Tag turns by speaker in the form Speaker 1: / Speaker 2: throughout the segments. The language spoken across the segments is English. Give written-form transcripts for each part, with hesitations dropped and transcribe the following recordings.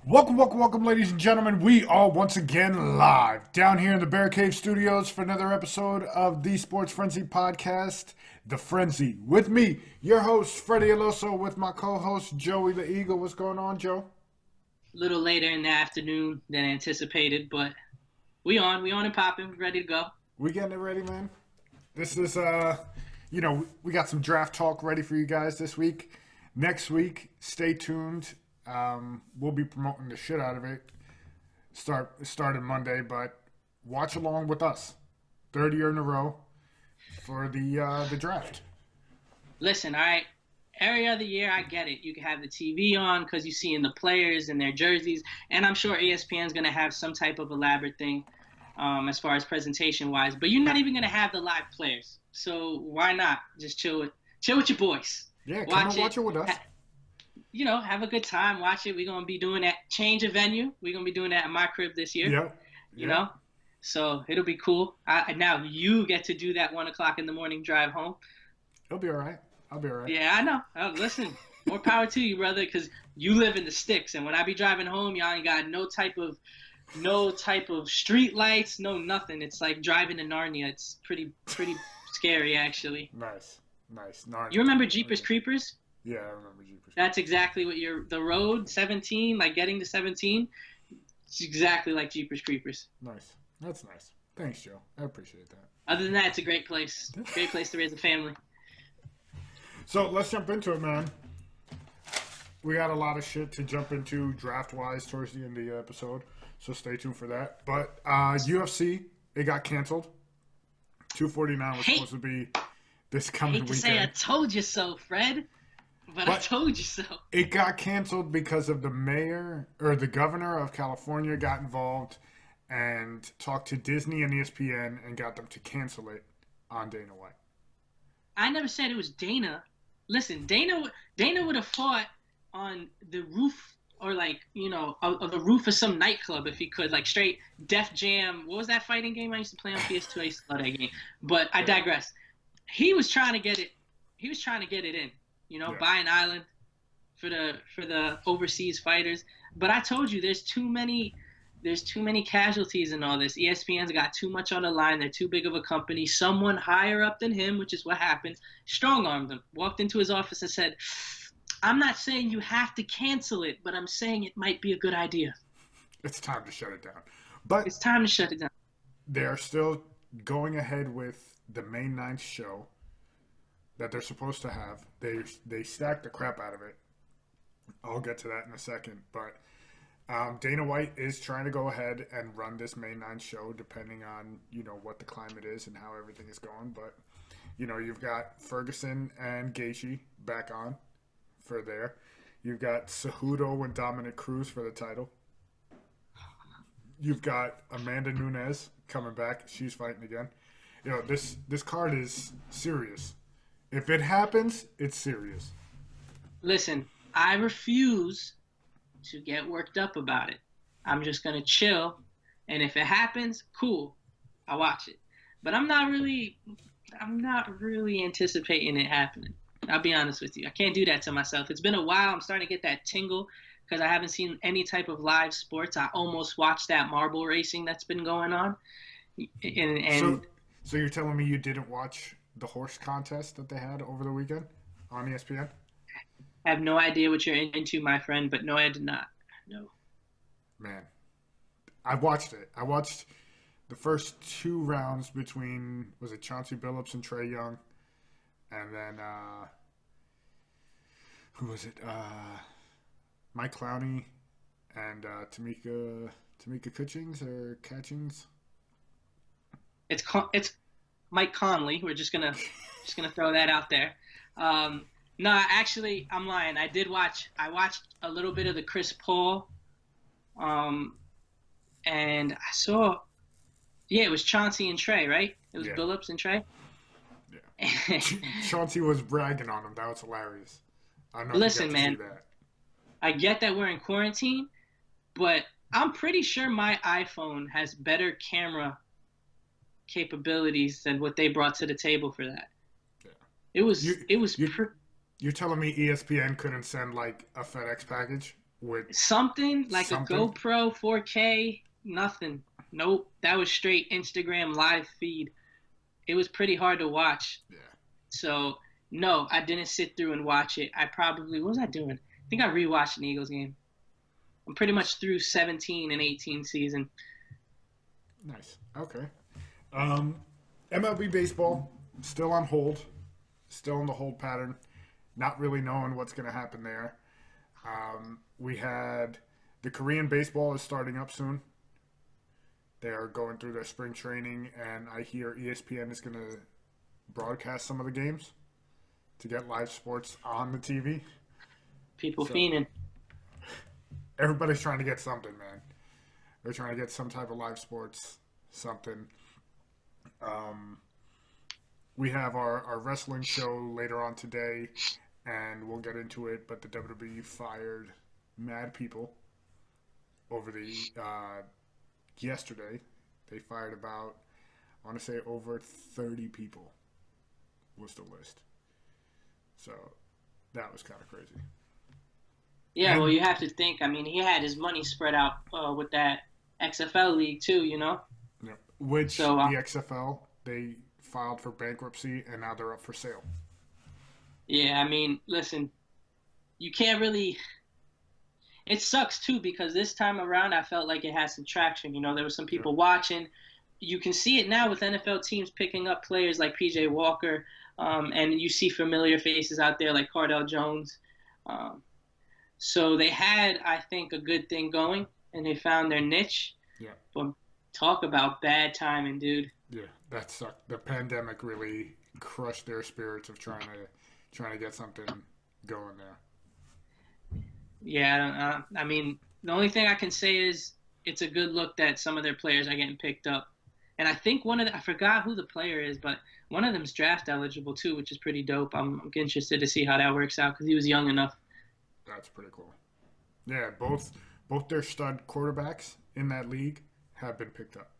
Speaker 1: Welcome, ladies and gentlemen. We are once again live down here in the Bear Cave Studios for another episode of the Sports Frenzy podcast, The Frenzy. With me, your host, Freddie Aloso, with my co-host, Joey the Eagle. What's going on, Joe?
Speaker 2: A little later in the afternoon than anticipated, but we on and popping, ready to go.
Speaker 1: We getting it ready, man. This is, we got some draft talk ready for you guys this week. Next week, stay tuned. We'll be promoting the shit out of it. Starting Monday, but watch along with us. Third year in a row for the draft.
Speaker 2: Listen, all right. Every other year, I get it. You can have the TV on because you're seeing the players and their jerseys, and I'm sure ESPN's going to have some type of elaborate thing as far as presentation-wise. But you're not even going to have the live players, so why not just chill with your boys?
Speaker 1: Yeah, watch it with us.
Speaker 2: Have a good time. Watch it. We're going to be doing that. Change of venue. We're going to be doing that at my crib this year.
Speaker 1: Yep.
Speaker 2: You know? So it'll be cool. Now you get to do that 1 o'clock in the morning drive home.
Speaker 1: It'll be all right. I'll be all right.
Speaker 2: Yeah, I know. Listen, more power to you, brother, because you live in the sticks. And when I be driving home, y'all ain't got no type of street lights, no nothing. It's like driving to Narnia. It's pretty scary, actually.
Speaker 1: Nice. Narnia.
Speaker 2: You remember Jeepers Creepers?
Speaker 1: Yeah, I remember Jeepers.
Speaker 2: That's exactly what the road 17, like getting to 17. It's exactly like Jeepers Creepers.
Speaker 1: Nice. That's nice. Thanks, Joe. I appreciate that.
Speaker 2: Other than that, it's a great place. Great place to raise a family.
Speaker 1: So let's jump into it, man. We got a lot of shit to jump into draft-wise towards the end of the episode, so stay tuned for that. But UFC, it got canceled. 249 was supposed to be this coming weekend.
Speaker 2: I hate to say I told you so, Fred. But I told you so.
Speaker 1: It got canceled because of the governor of California got involved and talked to Disney and ESPN and got them to cancel it on Dana White.
Speaker 2: I never said it was Dana. Listen, Dana would have fought on the roof or of the roof of some nightclub if he could, like straight Def Jam. What was that fighting game I used to play on PS2? I used to love that game. But I digress. He was trying to get it. He was trying to get it in. Buy an island for the overseas fighters. But I told you, there's too many casualties in all this. ESPN's got too much on the line. They're too big of a company. Someone higher up than him, which is what happened, strong-armed him, walked into his office and said, I'm not saying you have to cancel it, but I'm saying it might be a good idea.
Speaker 1: It's time to shut it down. But
Speaker 2: it's time to shut it down.
Speaker 1: They're still going ahead with the May 9th show that they're supposed to have. They stacked the crap out of it. I'll get to that in a second. But Dana White is trying to go ahead and run this May 9th show depending on, what the climate is and how everything is going. But, you've got Ferguson and Gaethje back on for there. You've got Cejudo and Dominic Cruz for the title. You've got Amanda Nunes coming back. She's fighting again. This card is serious. If it happens, it's serious.
Speaker 2: Listen, I refuse to get worked up about it. I'm just going to chill. And if it happens, cool. I'll watch it. But I'm not really anticipating it happening. I'll be honest with you. I can't do that to myself. It's been a while. I'm starting to get that tingle because I haven't seen any type of live sports. I almost watched that marble racing that's been going on.
Speaker 1: So you're telling me you didn't watch the horse contest that they had over the weekend on ESPN?
Speaker 2: I have no idea what you're into, my friend, but no, I did not. No.
Speaker 1: Man, I watched it. I watched the first two rounds between, was it Chauncey Billups and Trae Young? And then, who was it? Mike Clowney and Tamika Catchings or Catchings?
Speaker 2: It's Mike Conley. We're just gonna throw that out there. No, actually, I'm lying. I watched a little bit of the Chris Paul, and I saw, it was Chauncey and Trae, right? It was Billups and Trae.
Speaker 1: Yeah. Chauncey was bragging on him. That was hilarious. I know.
Speaker 2: Listen, man, I get that we're in quarantine, but I'm pretty sure my iPhone has better camera capabilities than what they brought to the table for that. Yeah. It was
Speaker 1: You're telling me ESPN couldn't send like a FedEx package with
Speaker 2: Something like a
Speaker 1: something.
Speaker 2: GoPro 4K, nothing. Nope. That was straight Instagram live feed. It was pretty hard to watch.
Speaker 1: Yeah.
Speaker 2: So, no, I didn't sit through and watch it. What was I doing? I think I rewatched an Eagles game. I'm pretty much through 17 and 18 season.
Speaker 1: Nice. Okay. Um, MLB baseball still on hold, still in the hold pattern. Not really knowing what's going to happen there. We had the Korean baseball is starting up soon. They are going through their spring training, and I hear ESPN is going to broadcast some of the games to get live sports on the TV.
Speaker 2: People
Speaker 1: So
Speaker 2: fiending.
Speaker 1: everybody's trying to get something, man. They're trying to get some type of live sports, something. We have our wrestling show later on today, and we'll get into it. But the WWE fired mad people over the yesterday. They fired about, I want to say, over 30 people was the list. So that was kind of crazy.
Speaker 2: Yeah, well,
Speaker 1: And
Speaker 2: you have to think. I mean, he had his money spread out with that XFL league too, you know.
Speaker 1: yeah, which
Speaker 2: So
Speaker 1: the XFL they filed for bankruptcy and now they're up for sale.
Speaker 2: yeah, I mean, listen, you can't really. It sucks too because this time around I felt like it had some traction. You know, there were some
Speaker 1: Yeah,
Speaker 2: people watching. You can see it now with NFL teams picking up players like PJ Walker, and you see familiar faces out there like Cardell Jones. Um, so they had, I think, a good thing going, and they found their niche.
Speaker 1: yeah,
Speaker 2: But talk about bad timing, dude.
Speaker 1: yeah. That sucked. The pandemic really crushed their spirits of trying to get something going there.
Speaker 2: Yeah, I mean, the only thing I can say is it's a good look that some of their players are getting picked up. And I think I forgot who the player is, but one of them's draft eligible too, which is pretty dope. I'm interested to see how that works out because he was young enough.
Speaker 1: That's pretty cool. Yeah, both their stud quarterbacks in that league have been picked up.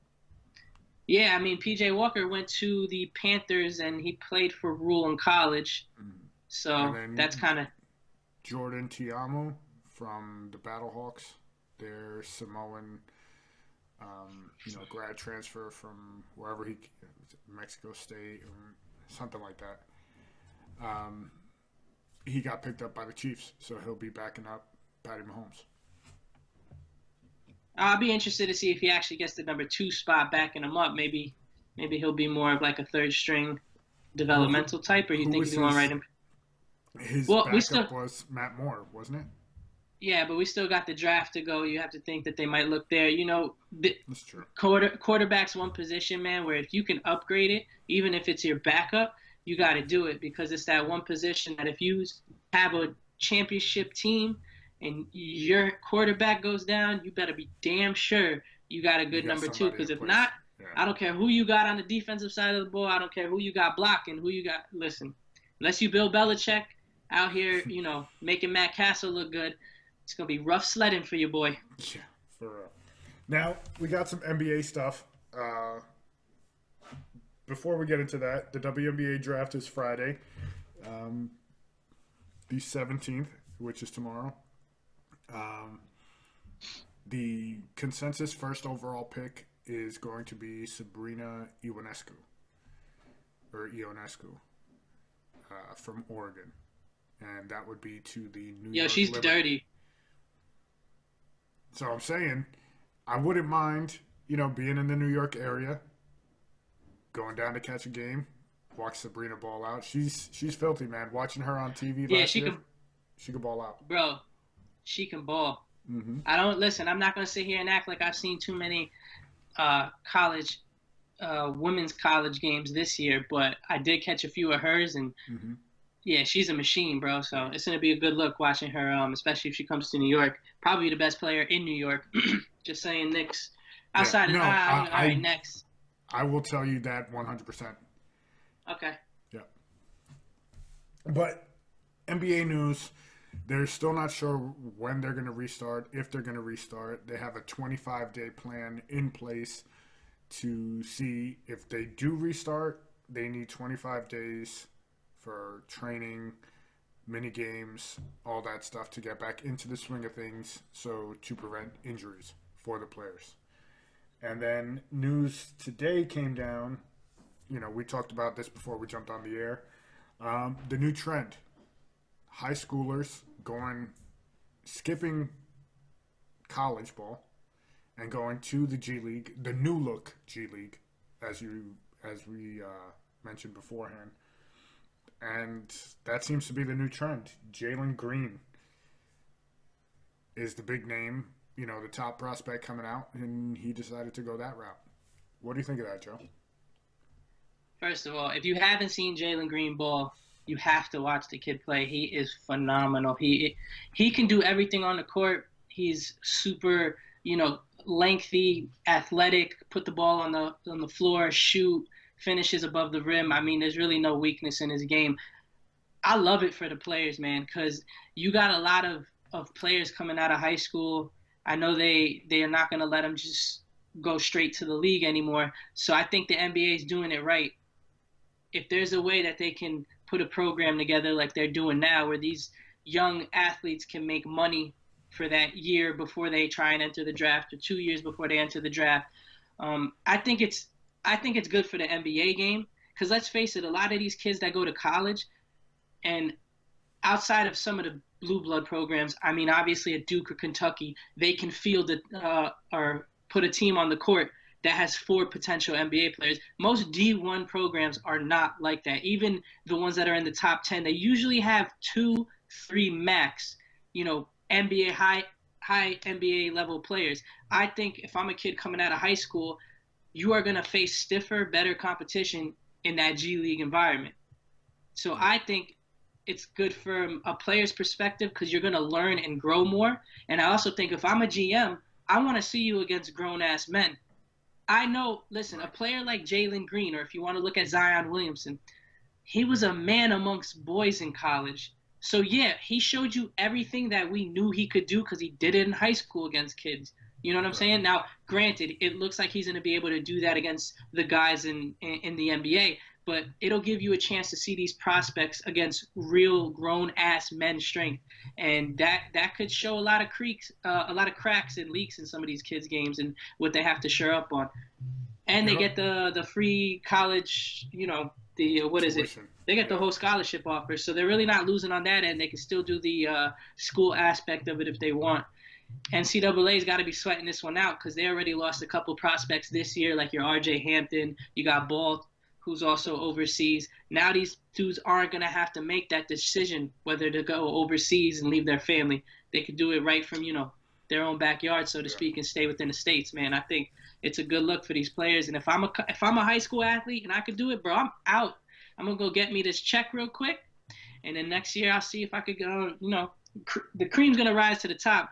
Speaker 2: Yeah, I mean, PJ Walker went to the Panthers and he played for Rule in college.
Speaker 1: And
Speaker 2: So that's
Speaker 1: then
Speaker 2: kind of,
Speaker 1: Jordan Tiamu from the Battlehawks, their Samoan, grad transfer from wherever Mexico State or something like that. Um, he got picked up by the Chiefs, so he'll be backing up Patty Mahomes.
Speaker 2: I'll be interested to see if he actually gets the number 2 spot backing him up. Maybe he'll be more of like a third string
Speaker 1: Well, who,
Speaker 2: developmental type, or you
Speaker 1: who
Speaker 2: think
Speaker 1: was
Speaker 2: he's going right in?
Speaker 1: his
Speaker 2: Well, we
Speaker 1: backup
Speaker 2: still,
Speaker 1: was Matt Moore, wasn't it?
Speaker 2: yeah, but we still got the draft to go. You have to think that they might look there. You know, the
Speaker 1: That's true.
Speaker 2: quarterback's one position, man, where if you can upgrade it, even if it's your backup, you got to do it because it's that one position that if you have a championship team and your quarterback goes down, you better be damn sure you got a
Speaker 1: You
Speaker 2: good
Speaker 1: got
Speaker 2: number 2.
Speaker 1: somebody
Speaker 2: Because
Speaker 1: in
Speaker 2: if
Speaker 1: place.
Speaker 2: not,
Speaker 1: Yeah.
Speaker 2: I don't care who you got on the defensive side of the ball. I don't care who you got blocking, who you got. Listen, unless you Bill Belichick out here, you know, making Matt Castle look good, it's gonna be rough sledding for your boy.
Speaker 1: Yeah, for real. Now we got some NBA stuff. Before we get into that, the WNBA draft is Friday, the 17th, which is tomorrow. Um, the consensus first overall pick is going to be Sabrina Ionescu from Oregon, and that would be to the New
Speaker 2: Yo,
Speaker 1: York
Speaker 2: she's
Speaker 1: Liberty.
Speaker 2: dirty.
Speaker 1: So I'm saying I wouldn't mind, being in the New York area, going down to catch a game, watch Sabrina ball out. She's filthy, man. Watching her on TV
Speaker 2: Yeah,
Speaker 1: last year, she could ball out.
Speaker 2: bro. She can ball.
Speaker 1: Mm-hmm.
Speaker 2: I don't listen. I'm not gonna sit here and act like I've seen too many college, women's college games this year, but I did catch a few of hers, and
Speaker 1: Mm-hmm.
Speaker 2: yeah, she's a machine, bro. So it's gonna be a good look watching her, especially if she comes to New York. Probably the best player in New York. Just saying, Knicks.
Speaker 1: Yeah,
Speaker 2: Outside of
Speaker 1: no,
Speaker 2: all right, next.
Speaker 1: I will tell you that 100%.
Speaker 2: Okay.
Speaker 1: Yeah. But NBA news, they're still not sure when they're going to restart, if they're going to restart. They have a 25-day plan in place to see if they do restart. They need 25 days for training, mini games, all that stuff to get back into the swing of things, so to prevent injuries for the players. And then news today came down. We talked about this before we jumped on the air. The new trend: high schoolers skipping college ball and going to the G League, the new look G League, as we mentioned beforehand. And that seems to be the new trend. Jalen Green is the big name, the top prospect coming out, and he decided to go that route. What do you think of that, Joe?
Speaker 2: First of all, if you haven't seen Jalen Green ball, you have to watch the kid play. He is phenomenal. He can do everything on the court. He's super, lengthy, athletic. Put the ball on the floor, shoot, finishes above the rim. I mean, there's really no weakness in his game. I love it for the players, man, because you got a lot of players coming out of high school. I know they are not going to let them just go straight to the league anymore. So I think the NBA is doing it right. If there's a way that they can put a program together like they're doing now, where these young athletes can make money for that year before they try and enter the draft, or 2 years before they enter the draft, I think it's good for the NBA game. Because let's face it, a lot of these kids that go to college, and outside of some of the blue blood programs, I mean, obviously at Duke or Kentucky, they can field or put a team on the court that has 4 potential NBA players. Most D1 programs are not like that. Even the ones that are in the top 10, they usually have 2, 3 max, NBA high NBA level players. I think if I'm a kid coming out of high school, you are going to face stiffer, better competition in that G League environment. So I think it's good from a player's perspective because you're going to learn and grow more. And I also think if I'm a GM, I want to see you against grown-ass men. I know, listen, a player like Jalen Green, or if you want to look at Zion Williamson, he was a man amongst boys in college. So, yeah, he showed you everything that we knew he could do because he did it in high school against kids. You know what I'm saying? Now, granted, it looks like he's going to be able to do that against the guys in the NBA, but it'll give you a chance to see these prospects against real grown-ass men strength. And that could show a lot of cracks and leaks in some of these kids' games and what they have to shore up on. And they get the free college, the what is it?
Speaker 1: Tuition.
Speaker 2: They get the whole scholarship offer, so they're really not losing on that end. They can still do the school aspect of it if they want. NCAA's got to be sweating this one out because they already lost a couple prospects this year, like your R.J. Hampton. You got Ball, who's also overseas. Now these dudes aren't going to have to make that decision whether to go overseas and leave their family. They could do it right from, their own backyard, so to speak, and stay within the States, man. I think it's a good look for these players. And if I'm a high school athlete and I could do it, bro, I'm out. I'm going to go get me this check real quick. And then next year I'll see if I could go, the cream's going to rise to the top.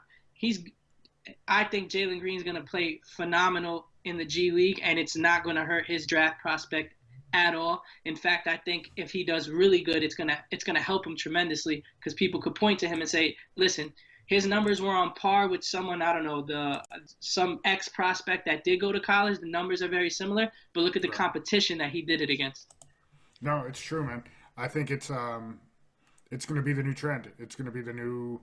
Speaker 2: I think Jalen Green's going to play phenomenal in the G League, and it's not going to hurt his draft prospect at all. In fact, I think if he does really good, it's gonna help him tremendously because people could point to him and say, listen, his numbers were on par with someone, I don't know, some ex prospect that did go to college. The numbers are very similar, but look at the competition that he did it against.
Speaker 1: No, it's true, man. I think it's going to be the new trend. It's going to be the new,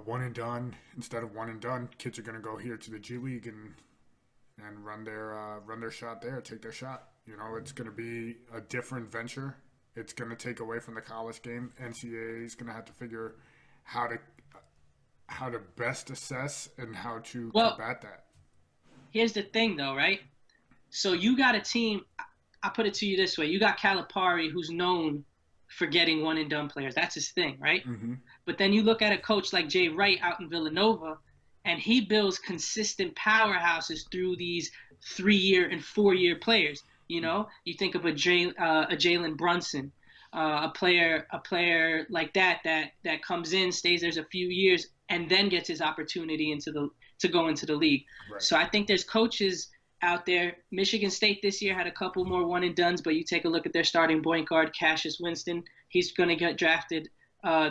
Speaker 1: one and done. Instead of one and done, kids are going to go here to the G League and run their shot there, take their shot. It's going to be a different venture. It's going to take away from the college game. NCAA is going to have to figure how to best assess and how to combat that.
Speaker 2: Here's the thing, though, right? So you got a team. I put it to you this way: you got Calipari, who's known for getting one and done players. That's his thing, right?
Speaker 1: Mm-hmm.
Speaker 2: But then you look at a coach like Jay Wright out in Villanova, and he builds consistent powerhouses through these 3-year and 4-year players. You think of a Jalen Brunson, a player like that comes in, stays there a few years, and then gets his opportunity to go into the league. Right. So I think there's coaches out there. Michigan State this year had a couple more one and dones, but you take a look at their starting point guard, Cassius Winston. He's going to get drafted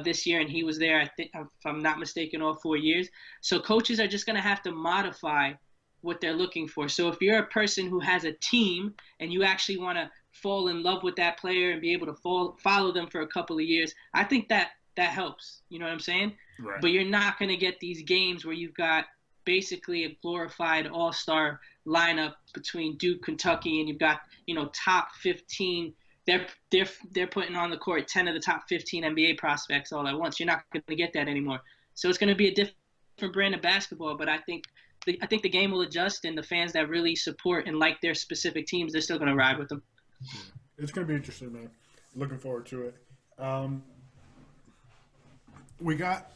Speaker 2: this year, and he was there, I think, if I'm not mistaken, all 4 years. So coaches are just going to have to modify what they're looking for. So if you're a person who has a team and you actually want to fall in love with that player and be able to follow them for a couple of years. I think that helps. You know what I'm saying?
Speaker 1: Right.
Speaker 2: But you're not going to get these games where you've got basically a glorified all-star lineup between Duke, Kentucky, and you've got, top 15. They're putting on the court 10 of the top 15 NBA prospects all at once. You're not going to get that anymore. So it's going to be a different brand of basketball. But I think the game will adjust, and the fans that really support and like their specific teams, they're still going to ride with them.
Speaker 1: Yeah. It's going to be interesting, man. Looking forward to it. We got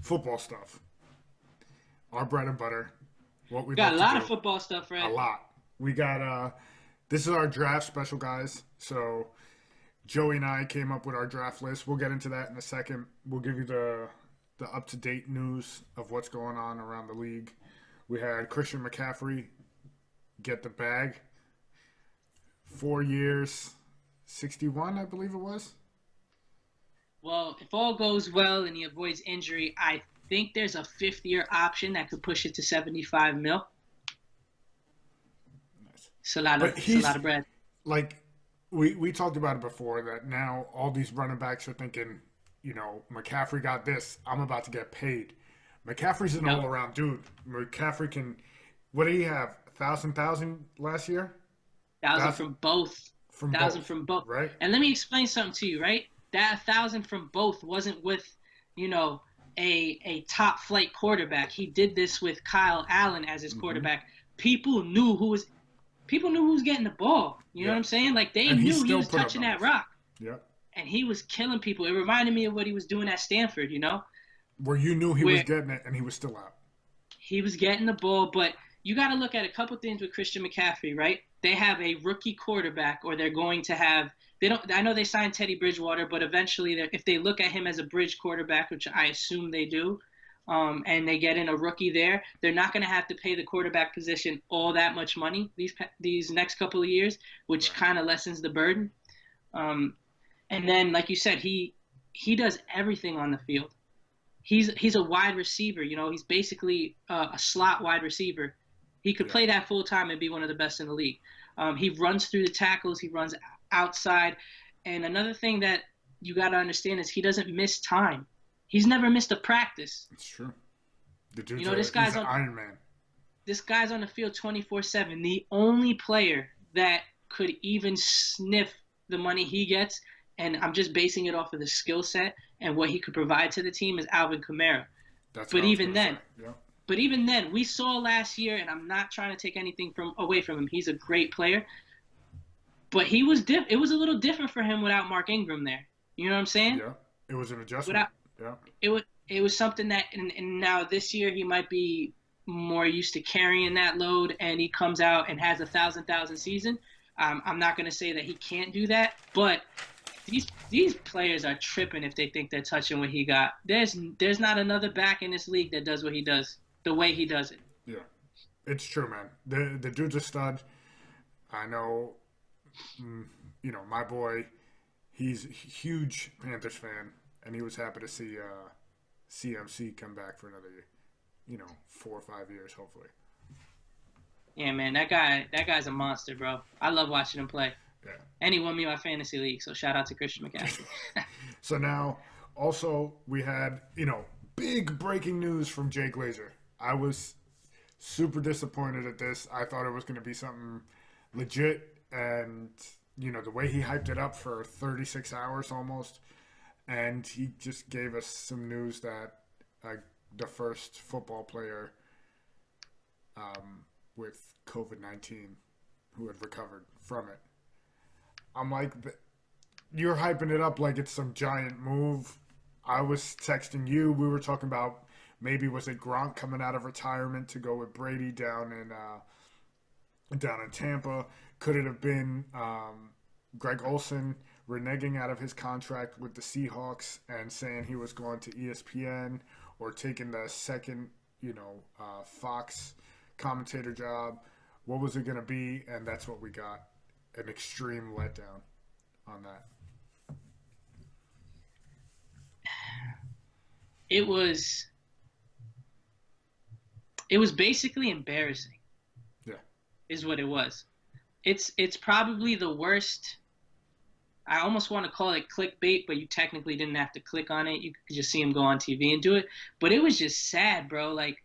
Speaker 1: football stuff. Our bread and butter. What we
Speaker 2: got a lot of football stuff, right?
Speaker 1: A lot. We got this is our draft special, guys. So Joey and I came up with our draft list. We'll get into that in a second. We'll give you the up-to-date news of what's going on around the league. We had Christian McCaffrey get the bag. 4 years, 61, I believe it was.
Speaker 2: Well, if all goes well and he avoids injury, I think there's a fifth-year option that could push it to $75 million.
Speaker 1: Nice.
Speaker 2: It's a lot of bread.
Speaker 1: Like we talked about it before, that now all these running backs are thinking, McCaffrey got this, I'm about to get paid. McCaffrey's an all-around dude. McCaffrey can. What did he have? 1,000 last year?
Speaker 2: 1,000 from both.
Speaker 1: From
Speaker 2: 1,000 from both.
Speaker 1: Right.
Speaker 2: And let me explain something to you, right? That 1,000 from both wasn't with, a top flight quarterback. He did this with Kyle Allen as his quarterback. People knew who was getting the ball. You know what I'm saying? Like, they knew he was touching that rock.
Speaker 1: Yep.
Speaker 2: And he was killing people. It reminded me of what he was doing at Stanford,
Speaker 1: Where you knew he was getting it and he was still out.
Speaker 2: He was getting the ball, but you got to look at a couple things with Christian McCaffrey, right? They have a rookie quarterback, or they're going to have – I know they signed Teddy Bridgewater, but eventually if they look at him as a bridge quarterback, which I assume they do, and they get in a rookie there, they're not going to have to pay the quarterback position all that much money these next couple of years, which kind of lessens the burden. And then, like you said, he does everything on the field. He's a wide receiver. He's basically a slot wide receiver. He could play that full time and be one of the best in the league. He runs through the tackles. He runs outside. And another thing that you got to understand is he doesn't miss time. He's never missed a practice.
Speaker 1: It's true. The dude's
Speaker 2: he's
Speaker 1: an Iron Man.
Speaker 2: This guy's on the field 24/7. The only player that could even sniff the money he gets, and I'm just basing it off of the skill set and what he could provide to the team, is Alvin Kamara.
Speaker 1: But even
Speaker 2: then, we saw last year, and I'm not trying to take anything away from him. He's a great player. But it was a little different for him without Mark Ingram there. You know what I'm saying?
Speaker 1: Yeah. It was an adjustment.
Speaker 2: It was something that, and now this year he might be more used to carrying that load, and he comes out and has a 1,000 season. I'm not going to say that he can't do that, but these players are tripping if they think they're touching what he got. There's not another back in this league that does what he does the way he does it.
Speaker 1: Yeah, it's true, man. The dude's a stud. I know, my boy, he's a huge Panthers fan, and he was happy to see CMC come back for another, 4 or 5 years, hopefully.
Speaker 2: Yeah, man, that guy's a monster, bro. I love watching him play.
Speaker 1: Yeah.
Speaker 2: And he won me my fantasy league, so shout out to Christian McCaffrey.
Speaker 1: So now, also, we had, big breaking news from Jay Glazer. I was super disappointed at this. I thought it was going to be something legit, and, the way he hyped it up for 36 hours almost, and he just gave us some news that the first football player with COVID-19 who had recovered from it. I'm like, you're hyping it up like it's some giant move. I was texting you. We were talking about maybe was it Gronk coming out of retirement to go with Brady down in Tampa. Could it have been Greg Olsen reneging out of his contract with the Seahawks and saying he was going to ESPN, or taking the second, Fox commentator job? What was it going to be? And that's what we got. An extreme letdown on that.
Speaker 2: It was basically embarrassing.
Speaker 1: Yeah.
Speaker 2: Is what it was. it's probably the worst. I almost want to call it clickbait, but you technically didn't have to click on it. You could just see him go on TV and do it. But it was just sad, bro. Like,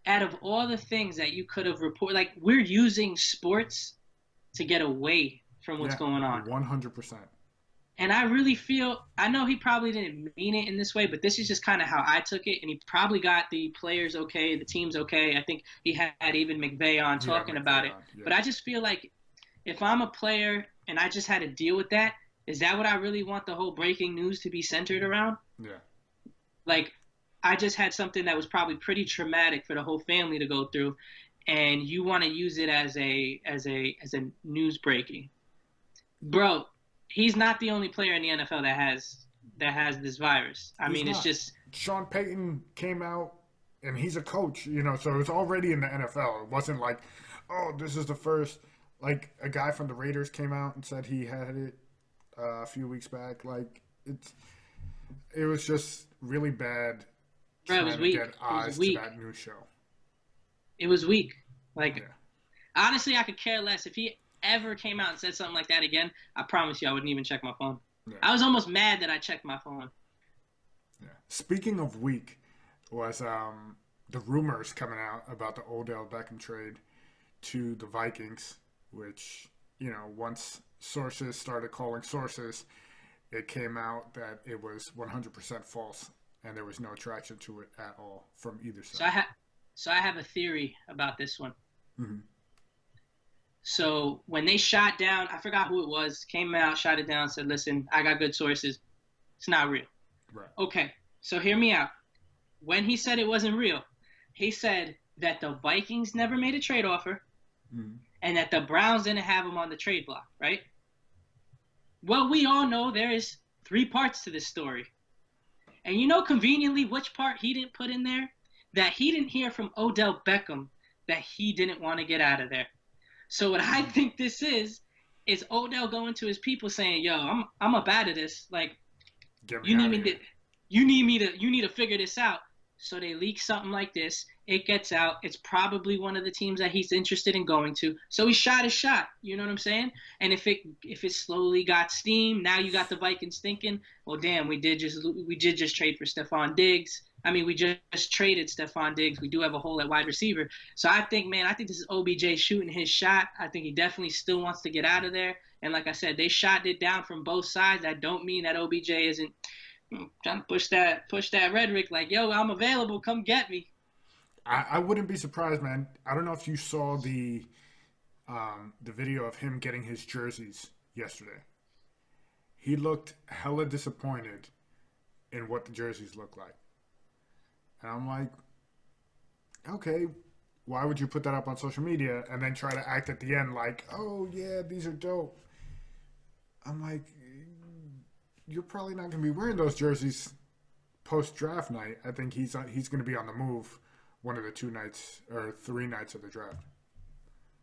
Speaker 2: out of all the things that you could have reported, like, we're using sports to get away from what's
Speaker 1: Yeah,
Speaker 2: going on.
Speaker 1: 100%.
Speaker 2: And I really feel, I know he probably didn't mean it in this way, but this is just kind of how I took it. And he probably got the players okay, the team's okay. I think he had even McVay on
Speaker 1: Yeah,
Speaker 2: talking about
Speaker 1: McVay
Speaker 2: it.
Speaker 1: on. Yeah,
Speaker 2: But I just feel like if I'm a player and I just had to deal with that, is that what I really want the whole breaking news to be centered around?
Speaker 1: yeah.
Speaker 2: Like, I just had something that was probably pretty traumatic for the whole family to go through, and you want to use it as a news breaking, bro. He's not the only player in the NFL that has this virus. I
Speaker 1: He's
Speaker 2: mean, it's
Speaker 1: not.
Speaker 2: just
Speaker 1: Sean Payton came out, and he's a coach, you know, so it's already in the NFL. It wasn't like, oh, this is the first. Like a guy from the Raiders came out and said he had it a few weeks back. Like it was just really bad
Speaker 2: bro. It was
Speaker 1: trying to
Speaker 2: weak.
Speaker 1: get
Speaker 2: It was
Speaker 1: eyes to
Speaker 2: weak.
Speaker 1: that news show.
Speaker 2: It was weak. Like,
Speaker 1: Yeah,
Speaker 2: honestly, I could care less if he ever came out and said something like that again. I promise you, I wouldn't even check my phone.
Speaker 1: yeah,
Speaker 2: I was almost mad that I checked my phone.
Speaker 1: yeah. Speaking of weak, was the rumors coming out about the Odell Beckham trade to the Vikings, which, you know, once sources started calling sources, it came out that it was 100% false and there was no traction to it at all from either
Speaker 2: So
Speaker 1: side.
Speaker 2: I have a theory about this one.
Speaker 1: Hmm.
Speaker 2: So when they shot down, I forgot who it was, came out, shot it down, said, "Listen, I got good sources. It's not real."
Speaker 1: Right.
Speaker 2: Okay, so hear me out. When he said it wasn't real, he said that the Vikings never made a trade offer
Speaker 1: Hmm.
Speaker 2: and that the Browns didn't have him on the trade block, right? Well, we all know there is three parts to this story. And you know conveniently which part he didn't put in there? That he didn't hear from Odell Beckham that he didn't want to get out of there. So what I think this is Odell going to his people saying, "Yo, I'm up out of this. Like,
Speaker 1: Get me
Speaker 2: you need
Speaker 1: out of
Speaker 2: me
Speaker 1: here.
Speaker 2: to you need to figure this out." So they leak something like this. It gets out. It's probably one of the teams that he's interested in going to. So he shot his shot. You know what I'm saying? And if it slowly got steam, now you got the Vikings thinking, well, damn, we did just trade for Stephon Diggs. I mean, we just traded Stephon Diggs. We do have a hole at wide receiver. So I think, man, I think this is OBJ shooting his shot. I think he definitely still wants to get out of there. And like I said, they shot it down from both sides. That don't mean that OBJ isn't trying to push that rhetoric like, "Yo, I'm available, come get me."
Speaker 1: I wouldn't be surprised, man. I don't know if you saw the video of him getting his jerseys yesterday. He looked hella disappointed in what the jerseys look like. And I'm like, okay, why would you put that up on social media and then try to act at the end like, oh yeah, these are dope? I'm like, you're probably not going to be wearing those jerseys post draft night. I think he's going to be on the move one of the 2 nights or 3 nights of the draft.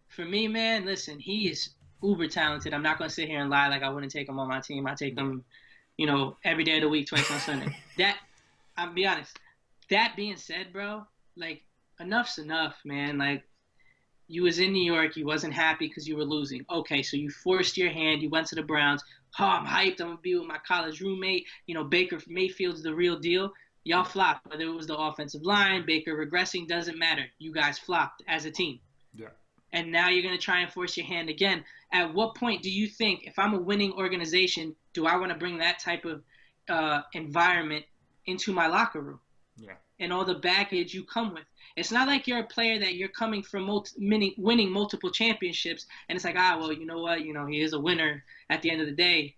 Speaker 2: For me, man, listen, he is uber talented. I'm not gonna sit here and lie like I wouldn't take him on my team. I take him, every day of the week, twice on Sunday. That I'll be honest. That being said, bro, like, enough's enough, man. Like, you was in New York, you wasn't happy because you were losing. Okay, so you forced your hand, you went to the Browns. Oh, I'm hyped. I'm gonna be with my college roommate. Baker Mayfield's the real deal. Y'all flopped. Whether it was the offensive line, Baker regressing, doesn't matter. You guys flopped as a team.
Speaker 1: Yeah.
Speaker 2: And now you're going to try and force your hand again. At what point do you think, if I'm a winning organization, do I want to bring that type of environment into my locker room
Speaker 1: Yeah.
Speaker 2: and all the baggage you come with? It's not like you're a player that you're coming from winning multiple championships, and it's like, well, you know what? He is a winner at the end of the day.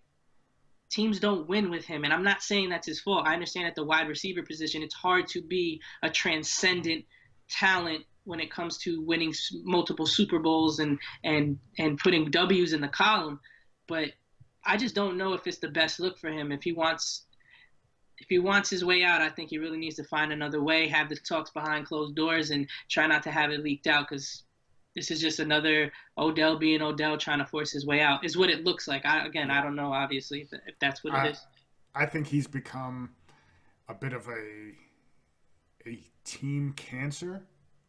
Speaker 2: Teams don't win with him, and I'm not saying that's his fault. I understand at the wide receiver position, it's hard to be a transcendent talent when it comes to winning multiple Super Bowls and putting W's in the column. But I just don't know if it's the best look for him. If he wants his way out, I think he really needs to find another way, have the talks behind closed doors, and try not to have it leaked out, because this is just another Odell being Odell trying to force his way out, is what it looks like. I don't know, obviously, if that's what it
Speaker 1: I
Speaker 2: is.
Speaker 1: I think he's become a bit of a team cancer.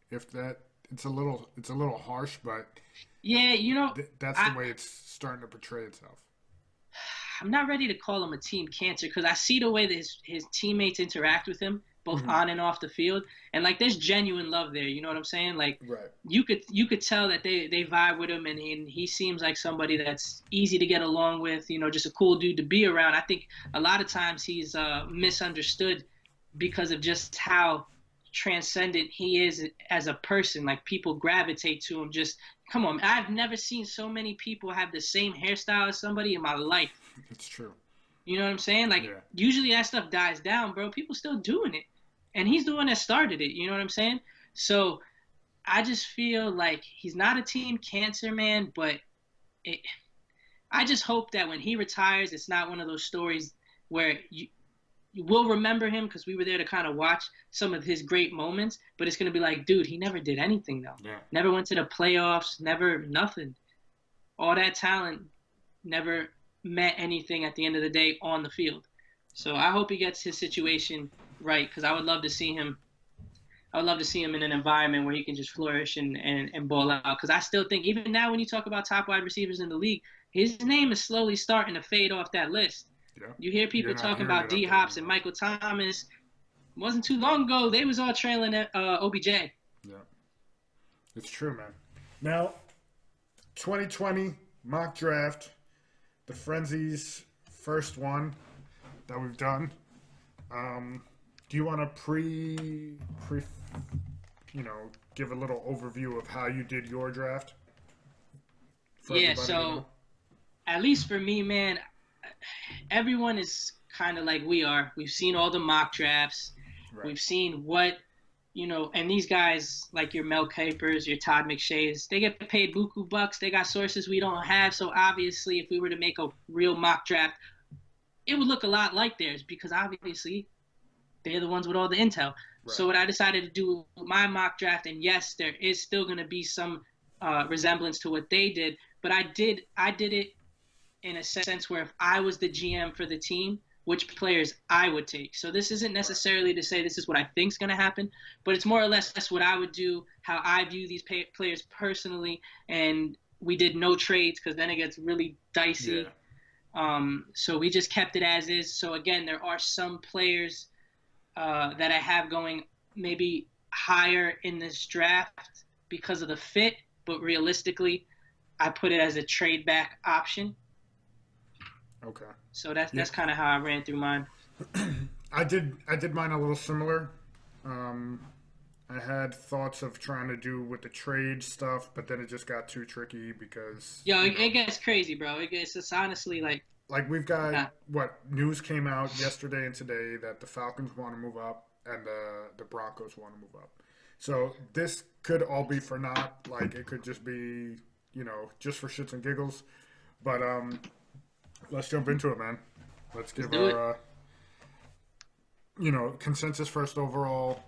Speaker 1: If that it's a little harsh, but
Speaker 2: Yeah,
Speaker 1: That's the
Speaker 2: I
Speaker 1: way it's starting to portray itself.
Speaker 2: I'm not ready to call him a team cancer because I see the way that his teammates interact with him, both
Speaker 1: Hmm.
Speaker 2: on and off the field, and like there's genuine love there. You know what I'm saying? Like
Speaker 1: Right.
Speaker 2: you could tell that they vibe with him, and he seems like somebody that's easy to get along with. Just a cool dude to be around. I think a lot of times he's misunderstood because of just how transcendent he is as a person. Like people gravitate to him. Just come on, I've never seen so many people have the same hairstyle as somebody in my life.
Speaker 1: It's true.
Speaker 2: You know what I'm saying? Like
Speaker 1: Yeah.
Speaker 2: usually that stuff dies down, bro. People still doing it, and he's the one that started it. You know what I'm saying? So I just feel like he's not a team cancer man, but it, I just hope that when he retires, it's not one of those stories where you will remember him because we were there to kind of watch some of his great moments, but it's gonna be like, dude, he never did anything though.
Speaker 1: Yeah.
Speaker 2: Never went to the playoffs. Never nothing. All that talent never meant anything at the end of the day on the field. So I hope he gets his situation right because I would love to see him. I would love to see him in an environment where he can just flourish and ball out. Because I still think even now when you talk about top wide receivers in the league, his name is slowly starting to fade off that list.
Speaker 1: Yeah.
Speaker 2: You hear
Speaker 1: You're
Speaker 2: people
Speaker 1: not
Speaker 2: talking
Speaker 1: hearing
Speaker 2: about
Speaker 1: it up
Speaker 2: D
Speaker 1: there
Speaker 2: Hops and
Speaker 1: anymore.
Speaker 2: Michael Thomas. It wasn't too long ago they was all trailing OBJ.
Speaker 1: Yeah. It's true, man. Now, 2020 mock draft, the Frenzies first one that we've done. Do you want to give a little overview of how you did your draft for
Speaker 2: Yeah,
Speaker 1: everybody to
Speaker 2: so
Speaker 1: know?
Speaker 2: at least for me, man, everyone is kind of like we are. We've seen all the mock drafts.
Speaker 1: Right.
Speaker 2: We've seen and these guys like your Mel Kipers, your Todd McShays, they get paid buku bucks. They got sources we don't have. So obviously, if we were to make a real mock draft, it would look a lot like theirs because obviously they're the ones with all the intel.
Speaker 1: Right.
Speaker 2: So what I decided to do with my mock draft, and yes, there is still going to be some resemblance to what they did, but I did it in a sense where if I was the GM for the team, which players I would take. So this isn't
Speaker 1: Right.
Speaker 2: necessarily to say this is what I think is going to happen, but it's more or less what I would do, how I view these players personally, and we did no trades because then it gets really
Speaker 1: Yeah.
Speaker 2: dicey. So we just kept it as is. So again, there are some players that I have going maybe higher in this draft because of the fit, but realistically, I put it as a trade back option.
Speaker 1: Okay.
Speaker 2: So that's
Speaker 1: Yeah.
Speaker 2: that's kind of how I ran through mine.
Speaker 1: I did mine a little similar. Um, I had thoughts of trying to do with the trade stuff, but then it just got too tricky because
Speaker 2: Yo, it gets crazy, bro. It's just honestly
Speaker 1: like we've got
Speaker 2: nah.
Speaker 1: what news came out yesterday and today that the Falcons want to move up and the Broncos want to move up. So this could all be for naught. Like it could just be just for shits and giggles. But let's jump into it, man. Let's
Speaker 2: Let's
Speaker 1: give
Speaker 2: do it.
Speaker 1: our consensus first overall.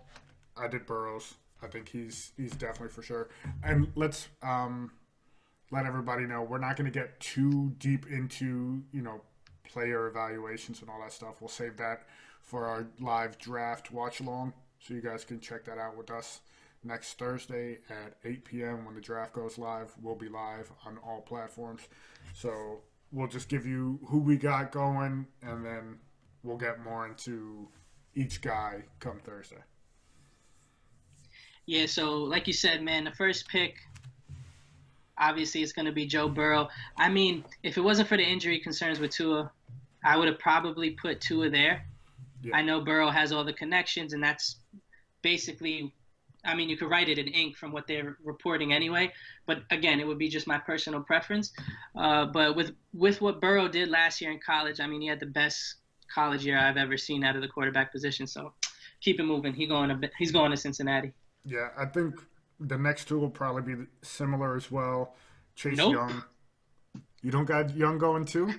Speaker 1: I did Burrows. I think he's definitely for sure. And let's let everybody know we're not going to get too deep into player evaluations and all that stuff. We'll save that for our live draft watch along, so you guys can check that out with us next Thursday at 8 p.m. when the draft goes live. We'll be live on all platforms, so we'll just give you who we got going, and then we'll get more into each guy come Thursday.
Speaker 2: Yeah, so like you said, man, the first pick obviously it's going to be Joe Burrow. I mean, if it wasn't for the injury concerns with Tua, I would have probably put Tua there.
Speaker 1: Yeah.
Speaker 2: I know Burrow has all the connections, and that's basically, I mean, you could write it in ink from what they're reporting anyway. But again, it would be just my personal preference. But with what Burrow did last year in college, I mean, he had the best college year I've ever seen out of the quarterback position. So keep it moving. He's going to Cincinnati.
Speaker 1: Yeah, I think the next two will probably be similar as well. Chase
Speaker 2: Nope.
Speaker 1: Young. You don't got Young going too?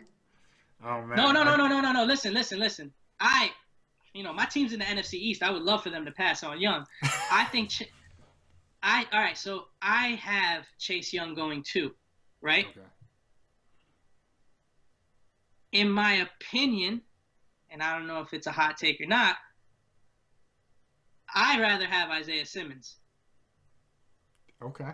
Speaker 1: Oh
Speaker 2: No,
Speaker 1: man,
Speaker 2: no, no, no, no, no, no. Listen. My team's in the NFC East. I would love for them to pass on Young. I think all right. So I have Chase Young going too, right?
Speaker 1: Okay.
Speaker 2: In my opinion, and I don't know if it's a hot take or not, I'd rather have Isaiah Simmons.
Speaker 1: Okay.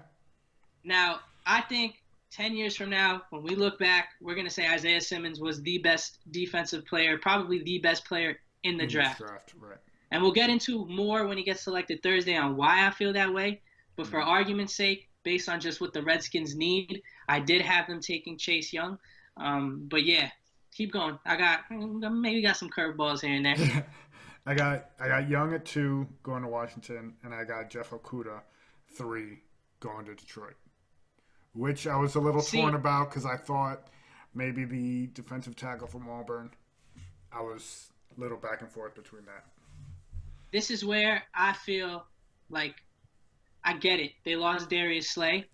Speaker 2: Now, I think 10 years from now, when we look back, we're going to say Isaiah Simmons was the best defensive player, probably the best player in the
Speaker 1: In this
Speaker 2: draft.
Speaker 1: draft, right?
Speaker 2: And we'll get into more when he gets selected Thursday on why I feel that way. But for argument's sake, based on just what the Redskins need, I did have them taking Chase Young. But yeah, keep going. I got maybe got some curveballs here and there.
Speaker 1: I got Young at 2 going to Washington, and I got Jeff Okudah 3 going to Detroit. Which I was a little
Speaker 2: See,
Speaker 1: torn about because I thought maybe the defensive tackle from Auburn. I was a little back and forth between that.
Speaker 2: this is where I feel like I get it. They lost Darius Slay.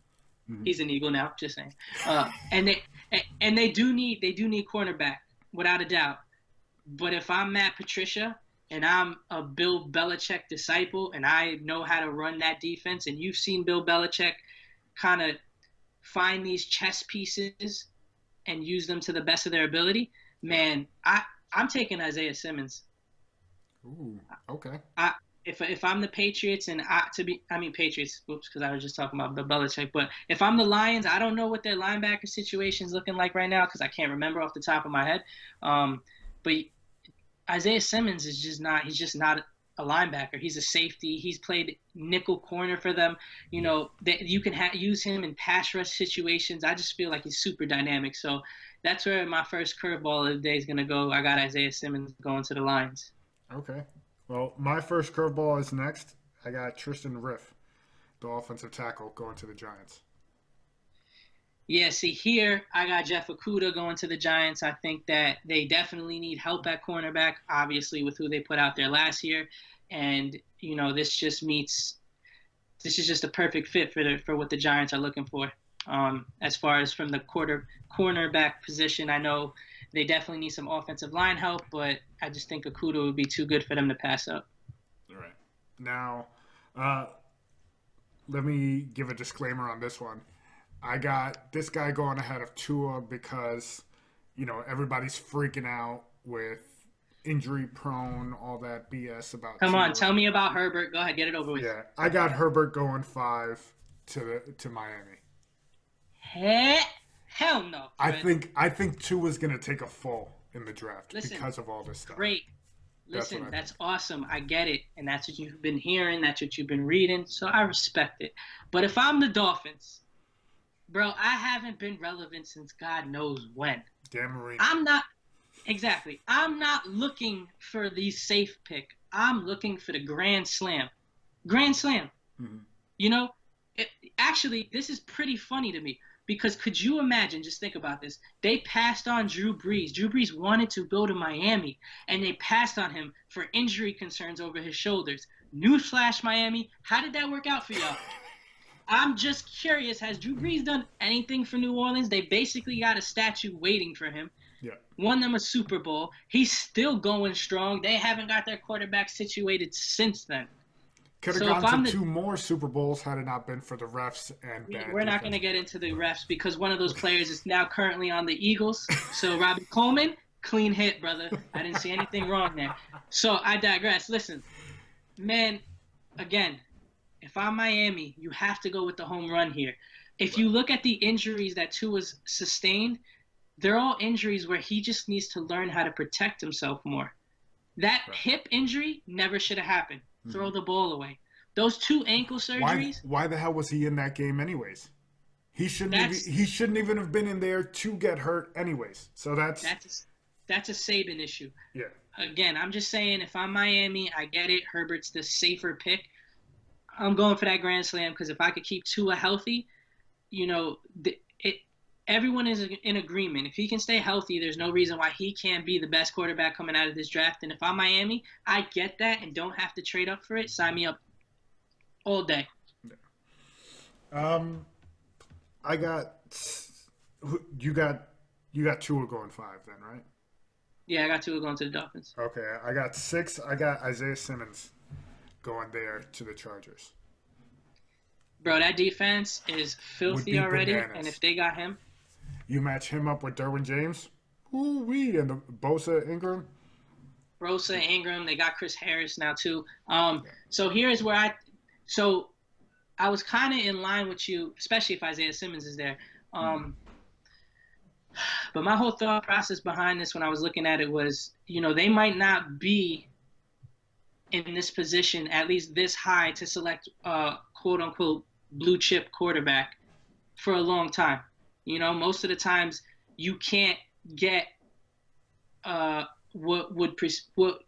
Speaker 1: Mm-hmm.
Speaker 2: He's an Eagle now, just saying. And they do need cornerback without a doubt. But if I'm Matt Patricia and I'm a Bill Belichick disciple and I know how to run that defense, and you've seen Bill Belichick kind of find these chess pieces and use them to the best of their ability, man, I'm taking Isaiah Simmons.
Speaker 1: Ooh, okay.
Speaker 2: If I'm the Patriots Patriots, whoops, because I was just talking about Bill Belichick. But if I'm the Lions, I don't know what their linebacker situation is looking like right now because I can't remember off the top of my head. But Isaiah Simmons is just not. He's just not a linebacker. He's a safety. He's played nickel corner for them. You know that you can use him in pass rush situations. I just feel like he's super dynamic. So that's where my first curveball of the day is gonna go. I got Isaiah Simmons going to the Lions.
Speaker 1: Okay. Well, my first curveball is next. I got Tristan Riff, the offensive tackle, going to the Giants.
Speaker 2: Yeah, see here, I got Jeff Okudah going to the Giants. I think that they definitely need help at cornerback, obviously, with who they put out there last year. And, you know, this is just a perfect fit for what the Giants are looking for. As far as from the cornerback position, I know they definitely need some offensive line help, but I just think Okudah would be too good for them to pass up.
Speaker 1: All right. Now, let me give a disclaimer on this one. I got this guy going ahead of Tua because, you know, everybody's freaking out with injury prone, all that BS about
Speaker 2: Come
Speaker 1: Tua.
Speaker 2: on, tell me about Herbert. Go ahead, get it over with.
Speaker 1: Yeah, I got Herbert going 5 to Miami.
Speaker 2: Hell no.
Speaker 1: Fred. I think Tua's going to take a fall in the draft because of all this stuff.
Speaker 2: Great. Listen, that's awesome. I get it. And that's what you've been hearing. That's what you've been reading. So I respect it. But if I'm the Dolphins, bro, I haven't been relevant since God knows when.
Speaker 1: Dan Marino.
Speaker 2: I'm not looking for the safe pick. I'm looking for the Grand Slam. Grand Slam.
Speaker 1: Mm-hmm.
Speaker 2: You know, actually, this is pretty funny to me. Because could you imagine, just think about this, they passed on Drew Brees. Drew Brees wanted to go to Miami, and they passed on him for injury concerns over his shoulders. Newsflash, Miami, how did that work out for y'all? I'm just curious, has Drew Brees done anything for New Orleans? They basically got a statue waiting for him.
Speaker 1: Yeah.
Speaker 2: Won them a Super Bowl. He's still going strong. They haven't got their quarterback situated since then.
Speaker 1: Could have gone to 2 more Super Bowls had it not been for the refs and
Speaker 2: we're not going to get into the refs because one of those players is now currently on the Eagles. So Robbie Coleman, clean hit, brother. I didn't see anything wrong there. So I digress. Listen, man, again, if I'm Miami, you have to go with the home run here. If you look at the injuries that Tua's sustained, they're all injuries where he just needs to learn how to protect himself more. That hip injury never should have happened. Throw the ball away. Those 2 ankle surgeries.
Speaker 1: Why the hell was he in that game anyways? He shouldn't even have been in there to get hurt anyways. So that's
Speaker 2: a Saban issue.
Speaker 1: Yeah.
Speaker 2: Again, I'm just saying if I'm Miami, I get it. Herbert's the safer pick. I'm going for that Grand Slam because if I could keep Tua healthy, you know, everyone is in agreement. If he can stay healthy, there's no reason why he can't be the best quarterback coming out of this draft. And if I'm Miami, I get that and don't have to trade up for it. Sign me up all day.
Speaker 1: I got you got Tua going 5 then, right?
Speaker 2: Yeah, I got Tua going to the Dolphins.
Speaker 1: Okay, I got 6. I got Isaiah Simmons going there to the Chargers.
Speaker 2: Bro, that defense is filthy already,
Speaker 1: bananas.
Speaker 2: And if they got him,
Speaker 1: you match him up with Derwin James, ooh-wee, and the Bosa Ingram.
Speaker 2: They got Chris Harris now too. So here's where I was kind of in line with you, especially if Isaiah Simmons is there.
Speaker 1: Mm.
Speaker 2: Um, but my whole thought process behind this when I was looking at it was, they might not be in this position, at least this high, to select quote unquote blue chip quarterback for a long time. Most of the times you can't get uh, what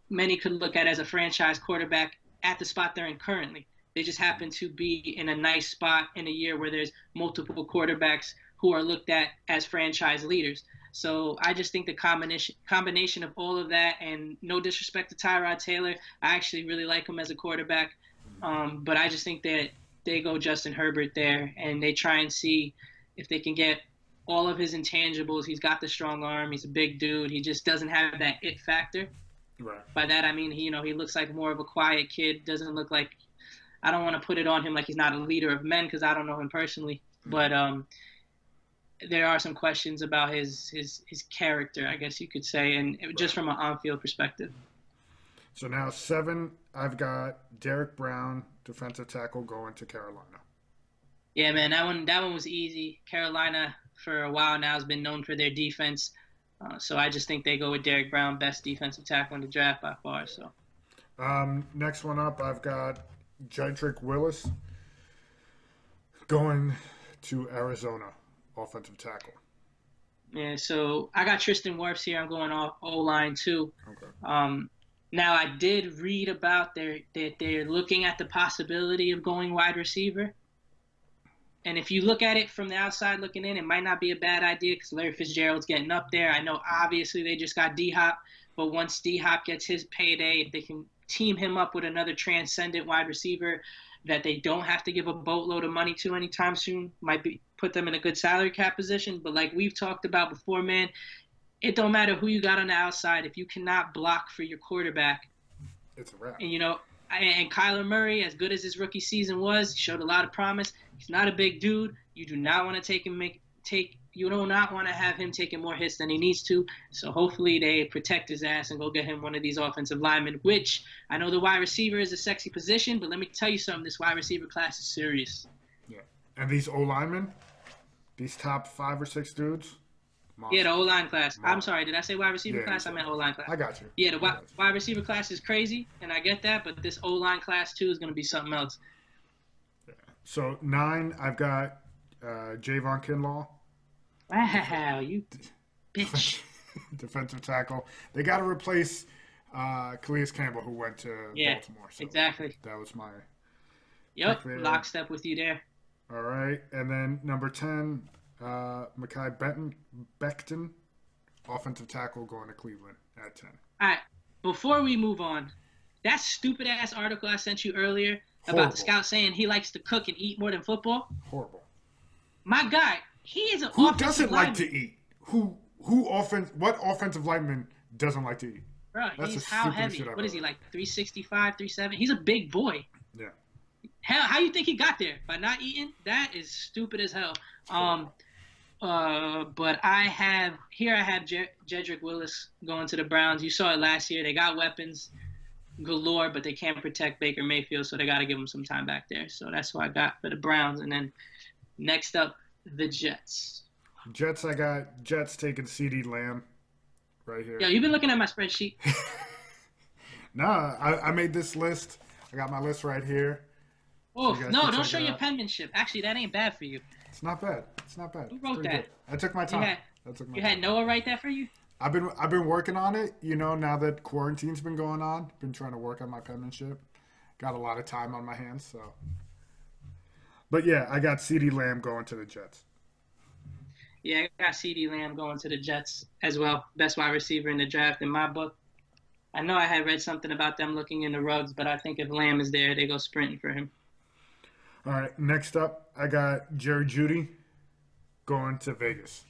Speaker 2: many could look at as a franchise quarterback at the spot they're in currently. They just happen to be in a nice spot in a year where there's multiple quarterbacks who are looked at as franchise leaders. So I just think the combination of all of that, and no disrespect to Tyrod Taylor, I actually really like him as a quarterback. But I just think that they go Justin Herbert there, and they try and see if they can get all of his intangibles. He's got the strong arm. He's a big dude. He just doesn't have that it factor.
Speaker 1: Right.
Speaker 2: By that I mean he looks like more of a quiet kid. Doesn't look like, I don't want to put it on him like he's not a leader of men because I don't know him personally. But there are some questions about his character, I guess you could say, and just from an on-field perspective.
Speaker 1: So now 7, I've got Derek Brown, defensive tackle, going to Carolina.
Speaker 2: Yeah, man, that one was easy. Carolina for a while now has been known for their defense, so I just think they go with Derek Brown, best defensive tackle in the draft by far. So
Speaker 1: next one up, I've got Jedrick Willis going to Arizona, offensive tackle.
Speaker 2: Yeah, so I got Tristan Wirfs here. I'm going O-line too.
Speaker 1: Okay.
Speaker 2: Now I did read about that they're looking at the possibility of going wide receiver. And if you look at it from the outside looking in, it might not be a bad idea because Larry Fitzgerald's getting up there. I know obviously they just got D-Hop, but once D-Hop gets his payday, if they can team him up with another transcendent wide receiver that they don't have to give a boatload of money to anytime soon, might put them in a good salary cap position. But like we've talked about before, man, it don't matter who you got on the outside. If you cannot block for your quarterback,
Speaker 1: it's a wrap.
Speaker 2: And Kyler Murray, as good as his rookie season was, showed a lot of promise. He's not a big dude. You do not want to you do not want to have him taking more hits than he needs to. So hopefully they protect his ass and go get him one of these offensive linemen, which I know the wide receiver is a sexy position, but let me tell you something, this wide receiver class is serious.
Speaker 1: Yeah. And these O-linemen, these top 5 or 6 dudes, monster.
Speaker 2: Yeah, the O-line class. I'm sorry, did I say wide receiver class? I meant O-line class.
Speaker 1: I got you.
Speaker 2: Yeah, the wide receiver class is crazy, and I get that, but this O-line class, too, is going to be something else.
Speaker 1: Yeah. So 9, I've got Javon Kinlaw.
Speaker 2: Wow, you bitch.
Speaker 1: Defensive tackle. They got to replace Calais Campbell, who went to Baltimore. So
Speaker 2: exactly.
Speaker 1: That was my
Speaker 2: Yep, lockstep with you there.
Speaker 1: All right, and then number 10, Mekhi Becton, offensive tackle, going to Cleveland at 10.
Speaker 2: All right, before we move on, that stupid-ass article I sent you earlier about the scout saying he likes to cook and eat more than football.
Speaker 1: Horrible.
Speaker 2: My guy, he is an
Speaker 1: Who
Speaker 2: offensive
Speaker 1: doesn't
Speaker 2: lineman.
Speaker 1: like to eat? What offensive lineman doesn't like to eat?
Speaker 2: Bro, he's how heavy? What is he, like 365, 370? He's a big boy.
Speaker 1: Yeah.
Speaker 2: Hell, how you think he got there? By not eating? That is stupid as hell. But I have Jedrick Willis going to the Browns. You saw it last year. They got weapons galore, but they can't protect Baker Mayfield, so they got to give him some time back there. So that's what I got for the Browns. And then next up, the Jets.
Speaker 1: Jets, I got Jets taking CeeDee Lamb right here.
Speaker 2: Yo, you've been looking at my spreadsheet.
Speaker 1: Nah, I made this list. I got my list right here.
Speaker 2: Oh, so no, don't show your penmanship. Actually, that ain't bad for you.
Speaker 1: It's not bad.
Speaker 2: Who wrote that?
Speaker 1: Good. I took my time.
Speaker 2: You had Noah write that for you?
Speaker 1: I've been working on it. Now that quarantine's been going on, been trying to work on my penmanship. Got a lot of time on my hands, so. But yeah, I got CeeDee Lamb going to the Jets.
Speaker 2: Yeah, I got CeeDee Lamb going to the Jets as well. Best wide receiver in the draft in my book. I know I had read something about them looking in the rugs, but I think if Lamb is there, they go sprinting for him.
Speaker 1: All right, next up, I got Jerry Jeudy going to Vegas.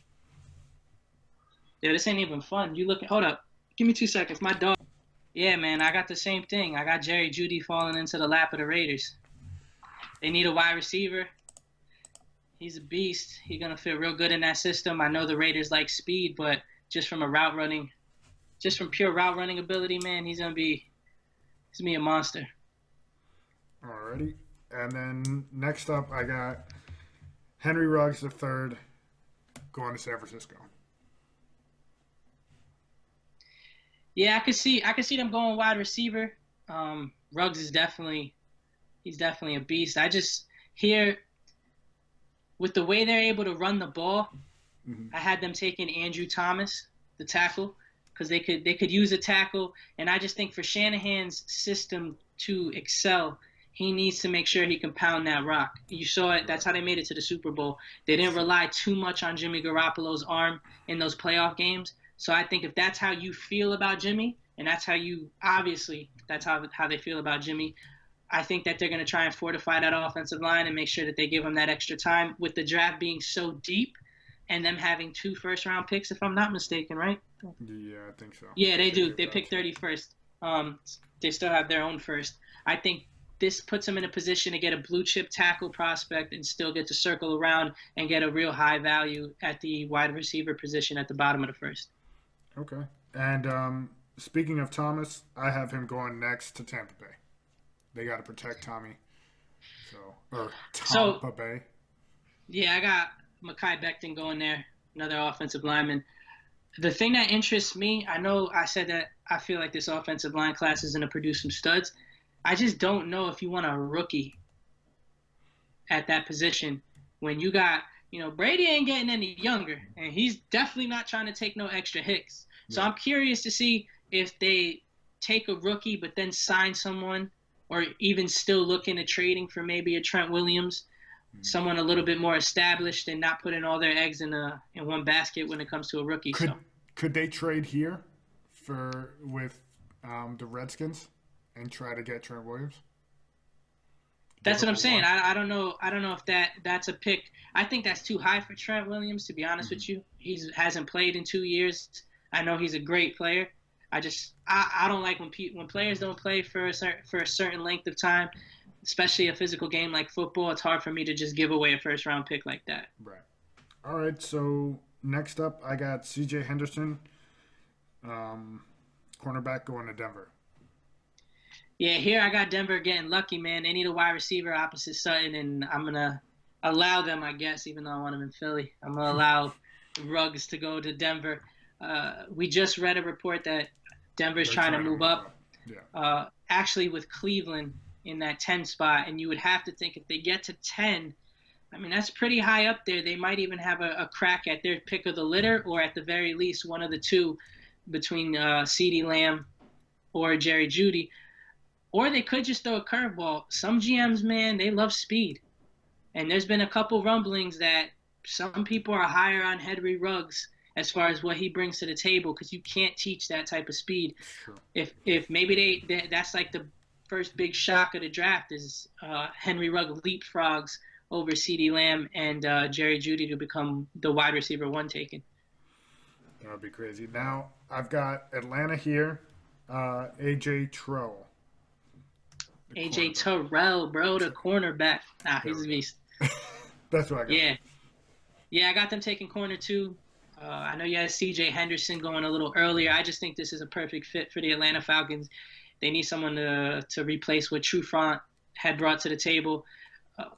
Speaker 2: Yeah, this ain't even fun. Hold up. Give me 2 seconds. My dog. Yeah, man, I got the same thing. I got Jerry Jeudy falling into the lap of the Raiders. They need a wide receiver. He's a beast. He's going to fit real good in that system. I know the Raiders like speed, but just from pure route running ability, man, he's going to be a monster.
Speaker 1: Alrighty. And then next up, I got Henry Ruggs the third going to San Francisco.
Speaker 2: Yeah, I could see them going wide receiver. Ruggs is he's definitely a beast. I just hear with the way they're able to run the ball, I had them taking Andrew Thomas, the tackle, because they could use a tackle, and I just think for Shanahan's system to excel, he needs to make sure he can pound that rock. You saw it. That's how they made it to the Super Bowl. They didn't rely too much on Jimmy Garoppolo's arm in those playoff games. So I think if that's how you feel about Jimmy, and that's how you obviously that's how they feel about Jimmy, I think that they're going to try and fortify that offensive line and make sure that they give him that extra time with the draft being so deep and them having 2 first-round picks, if I'm not mistaken, right?
Speaker 1: Yeah, I think so.
Speaker 2: Yeah, they do. They picked 31st. They still have their own first. I think this puts them in a position to get a blue-chip tackle prospect and still get to circle around and get a real high value at the wide receiver position at the bottom of the first.
Speaker 1: Okay. And speaking of Thomas, I have him going next to Tampa Bay. They got to protect Tommy. Tampa Bay.
Speaker 2: Yeah, I got Mekhi Becton going there, another offensive lineman. The thing that interests me, I know I said that I feel like this offensive line class is going to produce some studs. I just don't know if you want a rookie at that position when you got, Brady ain't getting any younger, and he's definitely not trying to take no extra hits. So I'm curious to see if they take a rookie but then sign someone, or even still looking at trading for maybe a Trent Williams, someone a little bit more established and not putting all their eggs in one basket when it comes to a rookie.
Speaker 1: Could they trade here with the Redskins and try to get Trent Williams?
Speaker 2: That's what I'm saying. I don't know if that's a pick. I think that's too high for Trent Williams, to be honest with you. He hasn't played in 2 years. I know he's a great player. I don't like when players don't play for a certain length of time, especially a physical game like football. It's hard for me to just give away a first-round pick like that.
Speaker 1: Right. All right, so next up I got C.J. Henderson, cornerback going to Denver.
Speaker 2: Yeah, here I got Denver getting lucky, man. They need a wide receiver opposite Sutton, and I'm going to allow them, I guess, even though I want them in Philly. I'm going to allow Ruggs to go to Denver. We just read a report that Denver's trying to move up.
Speaker 1: Yeah.
Speaker 2: Actually, with Cleveland in that 10 spot, and you would have to think if they get to 10, I mean, that's pretty high up there. They might even have a crack at their pick of the litter, or at the very least, one of the two between CeeDee Lamb or Jerry Jeudy. Or they could just throw a curveball. Some GMs, man, they love speed. And there's been a couple rumblings that some people are higher on Henry Ruggs as far as what he brings to the table, because you can't teach that type of speed.
Speaker 1: Sure.
Speaker 2: If maybe that's like the first big shock of the draft is Henry Ruggs leapfrogs over CeeDee Lamb and Jerry Jeudy to become the wide receiver 1 taken.
Speaker 1: That would be crazy. Now, I've got Atlanta here, A.J. Terrell.
Speaker 2: A.J. Terrell, bro, the cornerback. Nah, he's a beast.
Speaker 1: That's what I got.
Speaker 2: Yeah, I got them taking corner 2. I know you had C.J. Henderson going a little earlier. I just think this is a perfect fit for the Atlanta Falcons. They need someone to replace what Trufant had brought to the table.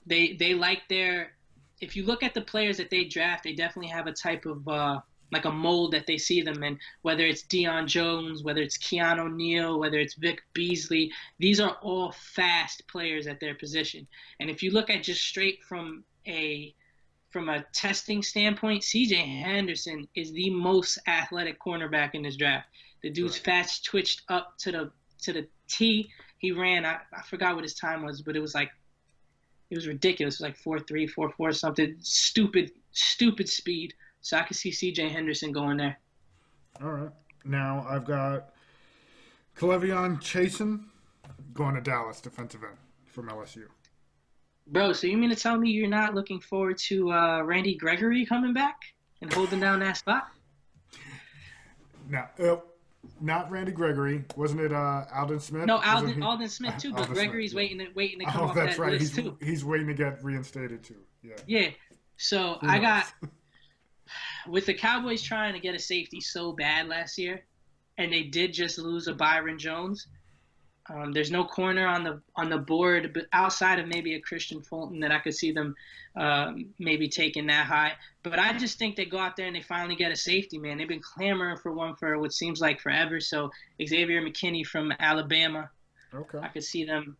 Speaker 2: They like if you look at the players that they draft, they definitely have a type of like a mold that they see them in, whether it's Deion Jones, whether it's Keanu Neal, whether it's Vic Beasley. These are all fast players at their position. And if you look at just straight from a testing standpoint, C.J. Henderson is the most athletic cornerback in this draft. The dude's fast twitched up to the T. He ran, I forgot what his time was, but it was ridiculous. It was like 4.3, 4.4 something. Stupid speed. So I could see C.J. Henderson going there.
Speaker 1: All right. Now I've got K'Lavon Chaisson going to Dallas, defensive end from LSU.
Speaker 2: Bro, so you mean to tell me you're not looking forward to Randy Gregory coming back and holding down that spot?
Speaker 1: No, not Randy Gregory. Wasn't it Aldon Smith?
Speaker 2: No, Aldon Smith too, but Gregory's waiting to come off that list too.
Speaker 1: He's waiting to get reinstated too. Yeah.
Speaker 2: Yeah. So I got with the Cowboys trying to get a safety so bad last year, and they did just lose a Byron Jones. There's no corner on the board, but outside of maybe a Christian Fulton that I could see them maybe taking that high. But I just think they go out there and they finally get a safety, man. They've been clamoring for one for what seems like forever. So Xavier McKinney from Alabama,
Speaker 1: Okay.
Speaker 2: I could see them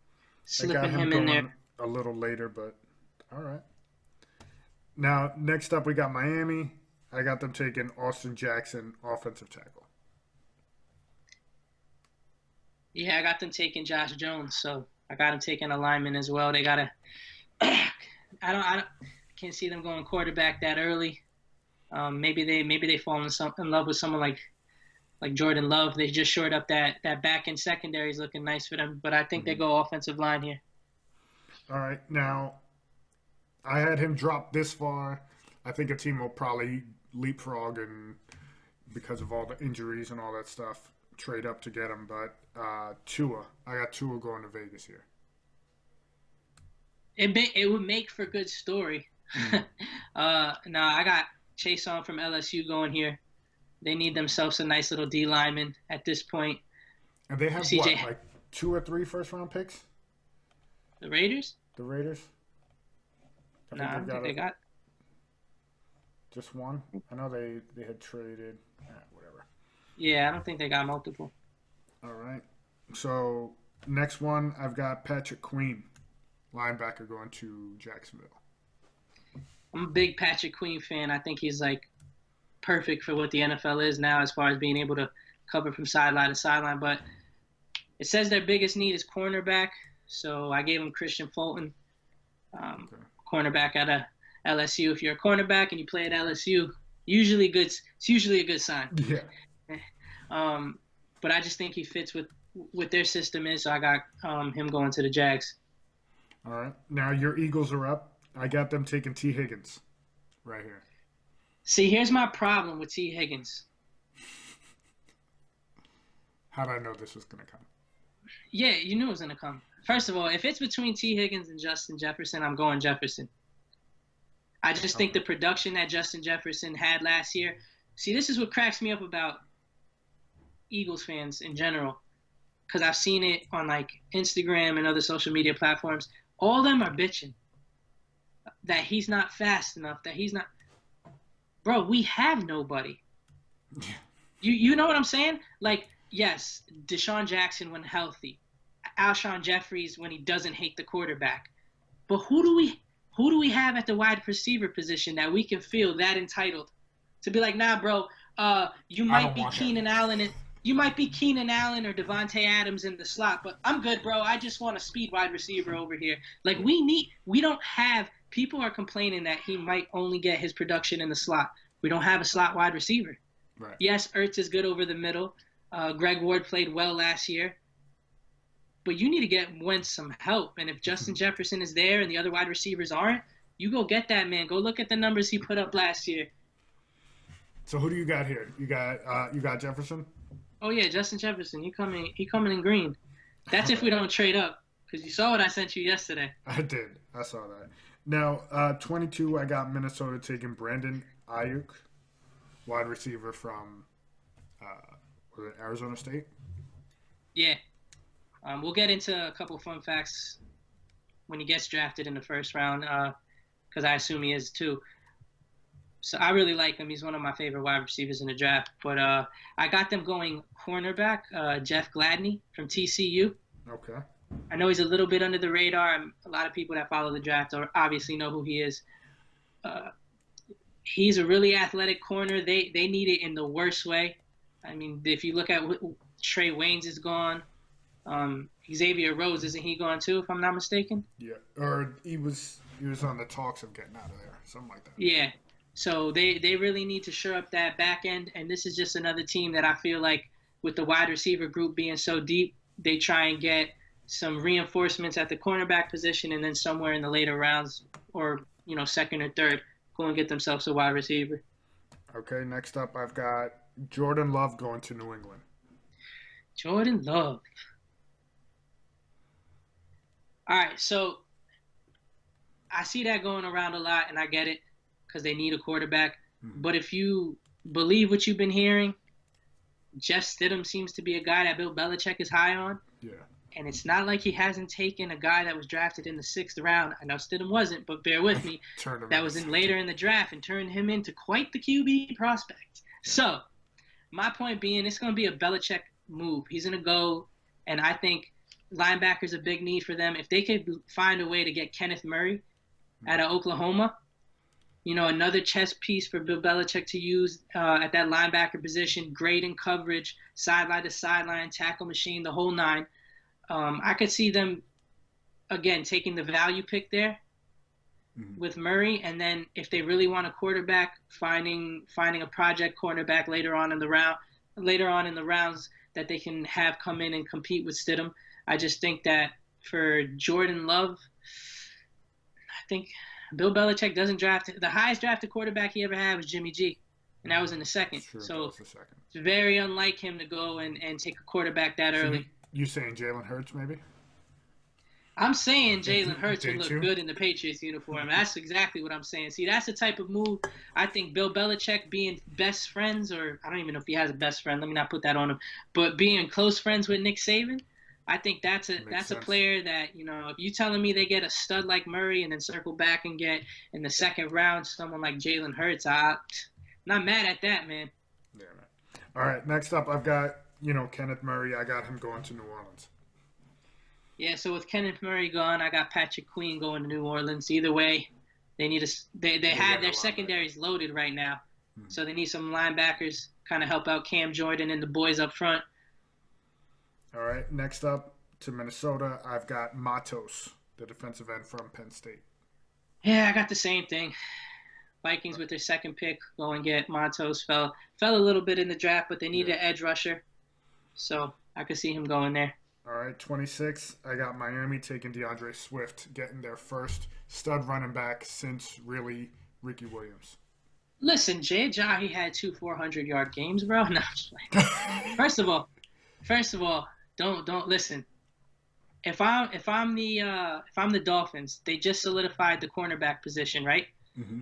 Speaker 1: I got
Speaker 2: slipping
Speaker 1: him
Speaker 2: him in there.
Speaker 1: going a little later, but all right. Now, next up, we got Miami. I got them taking Austin Jackson, offensive tackle.
Speaker 2: Yeah, I got them taking Josh Jones, so I got them taking a lineman as well. They gotta. I can't see them going quarterback that early. Maybe they fall in love with someone like Jordan Love. They just shored up that back end secondary is looking nice for them, but I think they go offensive line here.
Speaker 1: All right. Now, I had him drop this far. I think a team will probably leapfrog and because of all the injuries and all that stuff, trade up to get him. But Tua, I got Tua going to Vegas here.
Speaker 2: It would make for a good story. Now I got Chase on from LSU going here. They need themselves a nice little D lineman at this point.
Speaker 1: And they have
Speaker 2: CJ,
Speaker 1: what, like 2 or 3 first-round picks?
Speaker 2: the Raiders?
Speaker 1: The Raiders?
Speaker 2: No, I don't think they got.
Speaker 1: Just one? I know they had traded. Whatever.
Speaker 2: Yeah, I don't think they got multiple.
Speaker 1: All right. So, next one, I've got Patrick Queen, linebacker, going to Jacksonville.
Speaker 2: I'm a big Patrick Queen fan. I think he's like perfect for what the NFL is now as far as being able to cover from sideline to sideline. But it says their biggest need is cornerback, so I gave him Christian Fulton, cornerback out of LSU. If you're a cornerback and you play at LSU, it's usually a good sign.
Speaker 1: Yeah.
Speaker 2: But I just think he fits with what their system is, so I got him going to the Jags.
Speaker 1: All right. Now your Eagles are up. I got them taking T. Higgins right here.
Speaker 2: See, here's my problem with T. Higgins.
Speaker 1: How did I know this was going to come?
Speaker 2: Yeah, you knew it was going to come. First of all, if it's between T. Higgins and Justin Jefferson, I'm going Jefferson. I just think the production that Justin Jefferson had last year. See, this is what cracks me up about Eagles fans in general, because I've seen it on like Instagram and other social media platforms. All of them are bitching that he's not fast enough, that he's not. Bro, we have nobody. You know what I'm saying? Like, yes, Deshaun Jackson when healthy, Alshon Jeffries when he doesn't hate the quarterback, but who do we have at the wide receiver position that we can feel that entitled to be like, nah, bro, you might be Keenan Allen or Devontae Adams in the slot, but I'm good, bro. I just want a speed wide receiver over here. Like we don't have. People are complaining that he might only get his production in the slot. We don't have a slot wide receiver.
Speaker 1: Right.
Speaker 2: Yes, Ertz is good over the middle. Greg Ward played well last year. But you need to get Wentz some help. And if Justin Jefferson is there and the other wide receivers aren't, you go get that man. Go look at the numbers he put up last year.
Speaker 1: So who do you got here? You got Jefferson?
Speaker 2: Oh yeah, Justin Jefferson. He coming in green. That's if we don't trade up. Because you saw what I sent you yesterday.
Speaker 1: I did. I saw that. Now, 22, I got Minnesota taking Brandon Ayuk, wide receiver from was it Arizona State?
Speaker 2: Yeah. We'll get into a couple fun facts when he gets drafted in the first round, because I assume he is too. So I really like him. He's one of my favorite wide receivers in the draft. But I got them going cornerback, Jeff Gladney from TCU.
Speaker 1: Okay.
Speaker 2: I know he's a little bit under the radar. A lot of people that follow the draft obviously know who he is. He's a really athletic corner. They need it in the worst way. I mean, if you look at Trey Waynes is gone. Xavier Rhodes, isn't he gone too, if I'm not mistaken?
Speaker 1: Yeah, or he was on the talks of getting out of there, something like that.
Speaker 2: Yeah. So they really need to shore up that back end, and this is just another team that I feel like with the wide receiver group being so deep, they try and get some reinforcements at the cornerback position, and then somewhere in the later rounds or, second or third, go and get themselves a wide receiver.
Speaker 1: Okay, next up I've got Jordan Love going to New England.
Speaker 2: Jordan Love. All right, so I see that going around a lot, and I get it because they need a quarterback. Mm-hmm. But if you believe what you've been hearing, Jeff Stidham seems to be a guy that Bill Belichick is high on.
Speaker 1: Yeah.
Speaker 2: And it's not like he hasn't taken a guy that was drafted in the 6th round. I know Stidham wasn't, but bear with me.
Speaker 1: Turned him
Speaker 2: That
Speaker 1: into
Speaker 2: was in
Speaker 1: second.
Speaker 2: later in the draft and turned him into quite the QB prospect.
Speaker 1: Yeah.
Speaker 2: So, my point being, it's going to be a Belichick move. He's going to go, and I think linebacker's a big need for them. If they could find a way to get Kenneth Murray out of Oklahoma, another chess piece for Bill Belichick to use at that linebacker position, great in coverage, sideline to sideline, tackle machine, the whole nine. I could see them, again, taking the value pick there with Murray, and then if they really want a quarterback, finding a project cornerback later on in the rounds that they can have come in and compete with Stidham. I just think that for Jordan Love, I think Bill Belichick doesn't draft – the highest drafted quarterback he ever had was Jimmy G, and that was in the second.
Speaker 1: Sure,
Speaker 2: so
Speaker 1: the second.
Speaker 2: It's very unlike him to go and take a quarterback that early.
Speaker 1: You saying Jalen Hurts maybe?
Speaker 2: I'm saying Jalen Hurts would look good in the Patriots uniform. That's exactly what I'm saying. See, that's the type of move I think Bill Belichick being best friends, or I don't even know if he has a best friend. Let me not put that on him. But being close friends with Nick Saban, I think that's a player that, if you telling me they get a stud like Murray and then circle back and get in the second round someone like Jalen Hurts, I'm not mad at that, man.
Speaker 1: Yeah, man. All right, next up I've got, Kenneth Murray. I got him going to New Orleans.
Speaker 2: Yeah, so with Kenneth Murray gone, I got Patrick Queen going to New Orleans. Either way, they need they have their secondaries loaded right now. So they need some linebackers, kind of help out Cam Jordan and the boys up front.
Speaker 1: All right, next up to Minnesota, I've got Matos, the defensive end from Penn State.
Speaker 2: Yeah, I got the same thing. Vikings with their second pick go and get Matos. Fell a little bit in the draft, but they need an edge rusher. So I could see him going there.
Speaker 1: All right, 26, I got Miami taking DeAndre Swift, getting their first stud running back since really Ricky Williams.
Speaker 2: Listen, Jay Ajayi had 2 400-yard games, bro. No, First of all, don't listen. If I'm the Dolphins, they just solidified the cornerback position, right?
Speaker 1: Mm-hmm.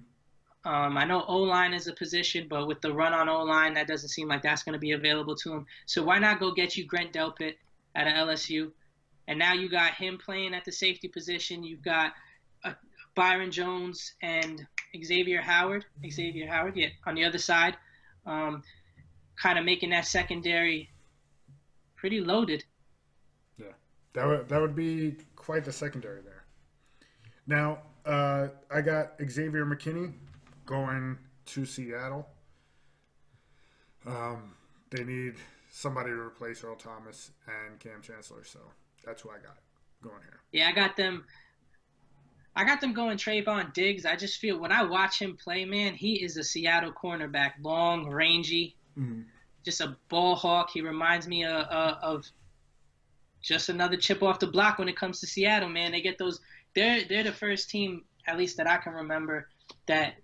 Speaker 2: I know O-line is a position, but with the run on O-line, that doesn't seem like that's going to be available to him. So why not go get you Grant Delpit out of LSU? And now you got him playing at the safety position. You've got Byron Jones and Xavier Howard, on the other side, kind of making that secondary pretty loaded.
Speaker 1: Yeah, that would be quite the secondary there. Now, I got Xavier McKinney going to Seattle. They need somebody to replace Earl Thomas and Cam Chancellor, so that's who I got going here.
Speaker 2: Yeah, I got them going Trayvon Diggs. I just feel when I watch him play, man, he is a Seattle cornerback, long, rangy, just a ball hawk. He reminds me of just another chip off the block when it comes to Seattle, man. They get those. They're the first team, at least that I can remember, that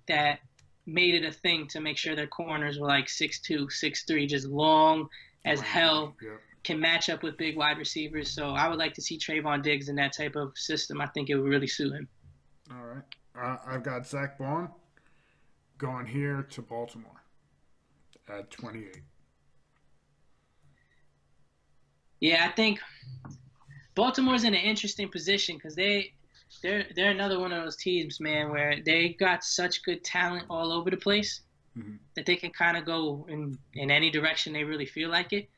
Speaker 2: made it a thing to make sure their corners were like 6'2", 6'3", just long as hell.
Speaker 1: Yeah.
Speaker 2: Can match up with big wide receivers. So I would like to see Trayvon Diggs in that type of system. I think it would really suit him.
Speaker 1: All right. I've got Zach Baun going here to Baltimore at 28.
Speaker 2: Yeah, I think Baltimore's in an interesting position because they're another one of those teams, man, where they got such good talent all over the place that they can kind of go in any direction they really feel like it.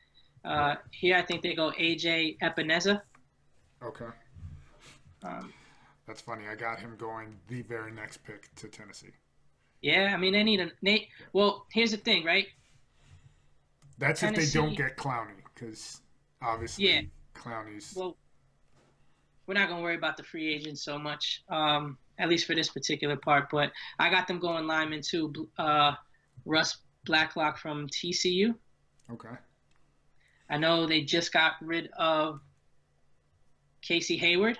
Speaker 2: Here, I think they go A.J. Epineza.
Speaker 1: Okay. That's funny. I got him going the very next pick to Tennessee.
Speaker 2: Yeah, I mean, they need well, here's the thing, right?
Speaker 1: That's
Speaker 2: Tennessee,
Speaker 1: if they don't get Clowney, because obviously Clowney's...
Speaker 2: Well, we're not going to worry about the free agents so much, at least for this particular part. But I got them going lineman too. Russ Blacklock from TCU.
Speaker 1: Okay.
Speaker 2: I know they just got rid of Casey Hayward.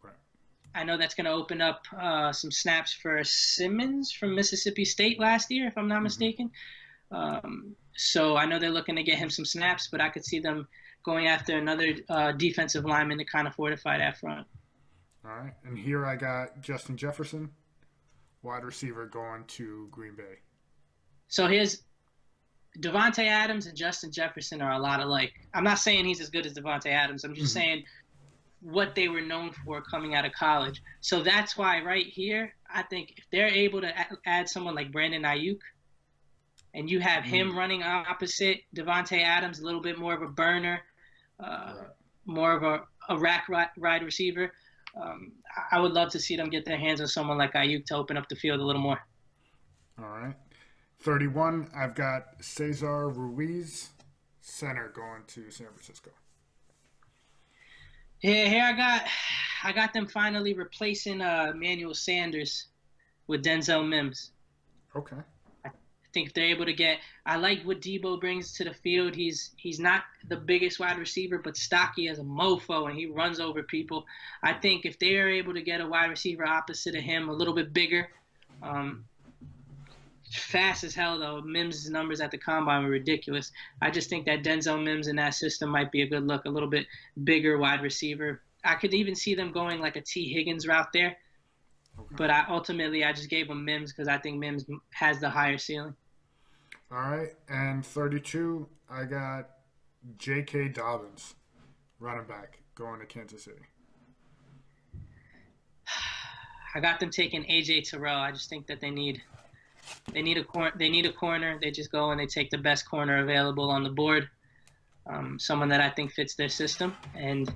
Speaker 1: Right.
Speaker 2: I know that's going to open up some snaps for Simmons from Mississippi State last year, if I'm not mistaken. So I know they're looking to get him some snaps, but I could see them going after another defensive lineman to kind of fortify that front.
Speaker 1: All right. And here I got Justin Jefferson, wide receiver, going to Green Bay.
Speaker 2: So here's Devontae Adams and Justin Jefferson are a lot alike. I'm not saying he's as good as Devontae Adams. I'm just saying what they were known for coming out of college. So that's why right here, I think if they're able to add someone like Brandon Ayuk, and you have him running opposite Devontae Adams, a little bit more of a burner, more of a rack ride receiver, I would love to see them get their hands on someone like Ayuk to open up the field a little more.
Speaker 1: All right. 31, I've got Cesar Ruiz, center, going to San Francisco.
Speaker 2: Yeah, here I got them finally replacing Emmanuel Sanders with Denzel Mims.
Speaker 1: Okay.
Speaker 2: I think if they're able to get, I like what Debo brings to the field. He's not the biggest wide receiver, but stocky as a mofo, and he runs over people. I think if they are able to get a wide receiver opposite of him, a little bit bigger, fast as hell though. Mims' numbers at the combine were ridiculous. I just think that Denzel Mims in that system might be a good look, a little bit bigger wide receiver. I could even see them going like a T. Higgins route there. Okay. But I just gave them Mims because I think Mims has the higher ceiling.
Speaker 1: All right, and 32, I got J.K. Dobbins, running back, going to Kansas City.
Speaker 2: I got them taking A.J. Terrell. I just think that they need a corner. They just go and they take the best corner available on the board. Someone that I think fits their system. And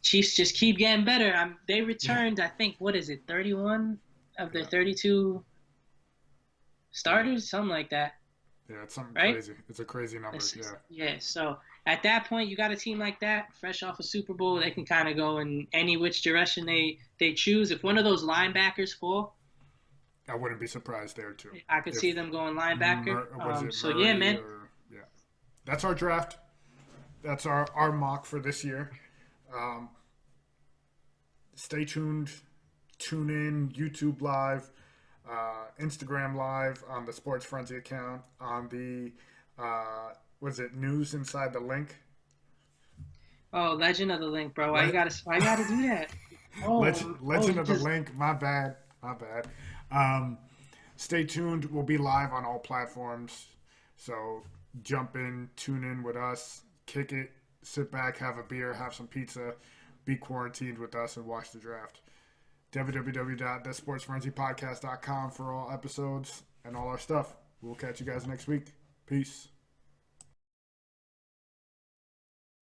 Speaker 2: Chiefs just keep getting better. They returned, I think, 31 of their 32 starters, something like that.
Speaker 1: Yeah, it's something crazy. It's a crazy number.
Speaker 2: Yeah. So at that point, you got a team like that, fresh off a Super Bowl. They can kind of go in any which direction they choose. If one of those linebackers fall,
Speaker 1: I wouldn't be surprised there too.
Speaker 2: I could see them going linebacker.
Speaker 1: Murray, man. That's our draft. That's our mock for this year. Stay tuned. Tune in. YouTube Live. Instagram Live on the Sports Frenzy account. On the News Inside the Link?
Speaker 2: Oh, Legend of the Link, bro. Why you gotta do that? Oh,
Speaker 1: Legend of the Link. My bad. Stay tuned. We'll be live on all platforms. So jump in, tune in with us, kick it, sit back, have a beer, have some pizza, be quarantined with us, and watch the draft. www.thesportsfrenzypodcast.com for all episodes and all our stuff. We'll catch you guys next week. Peace.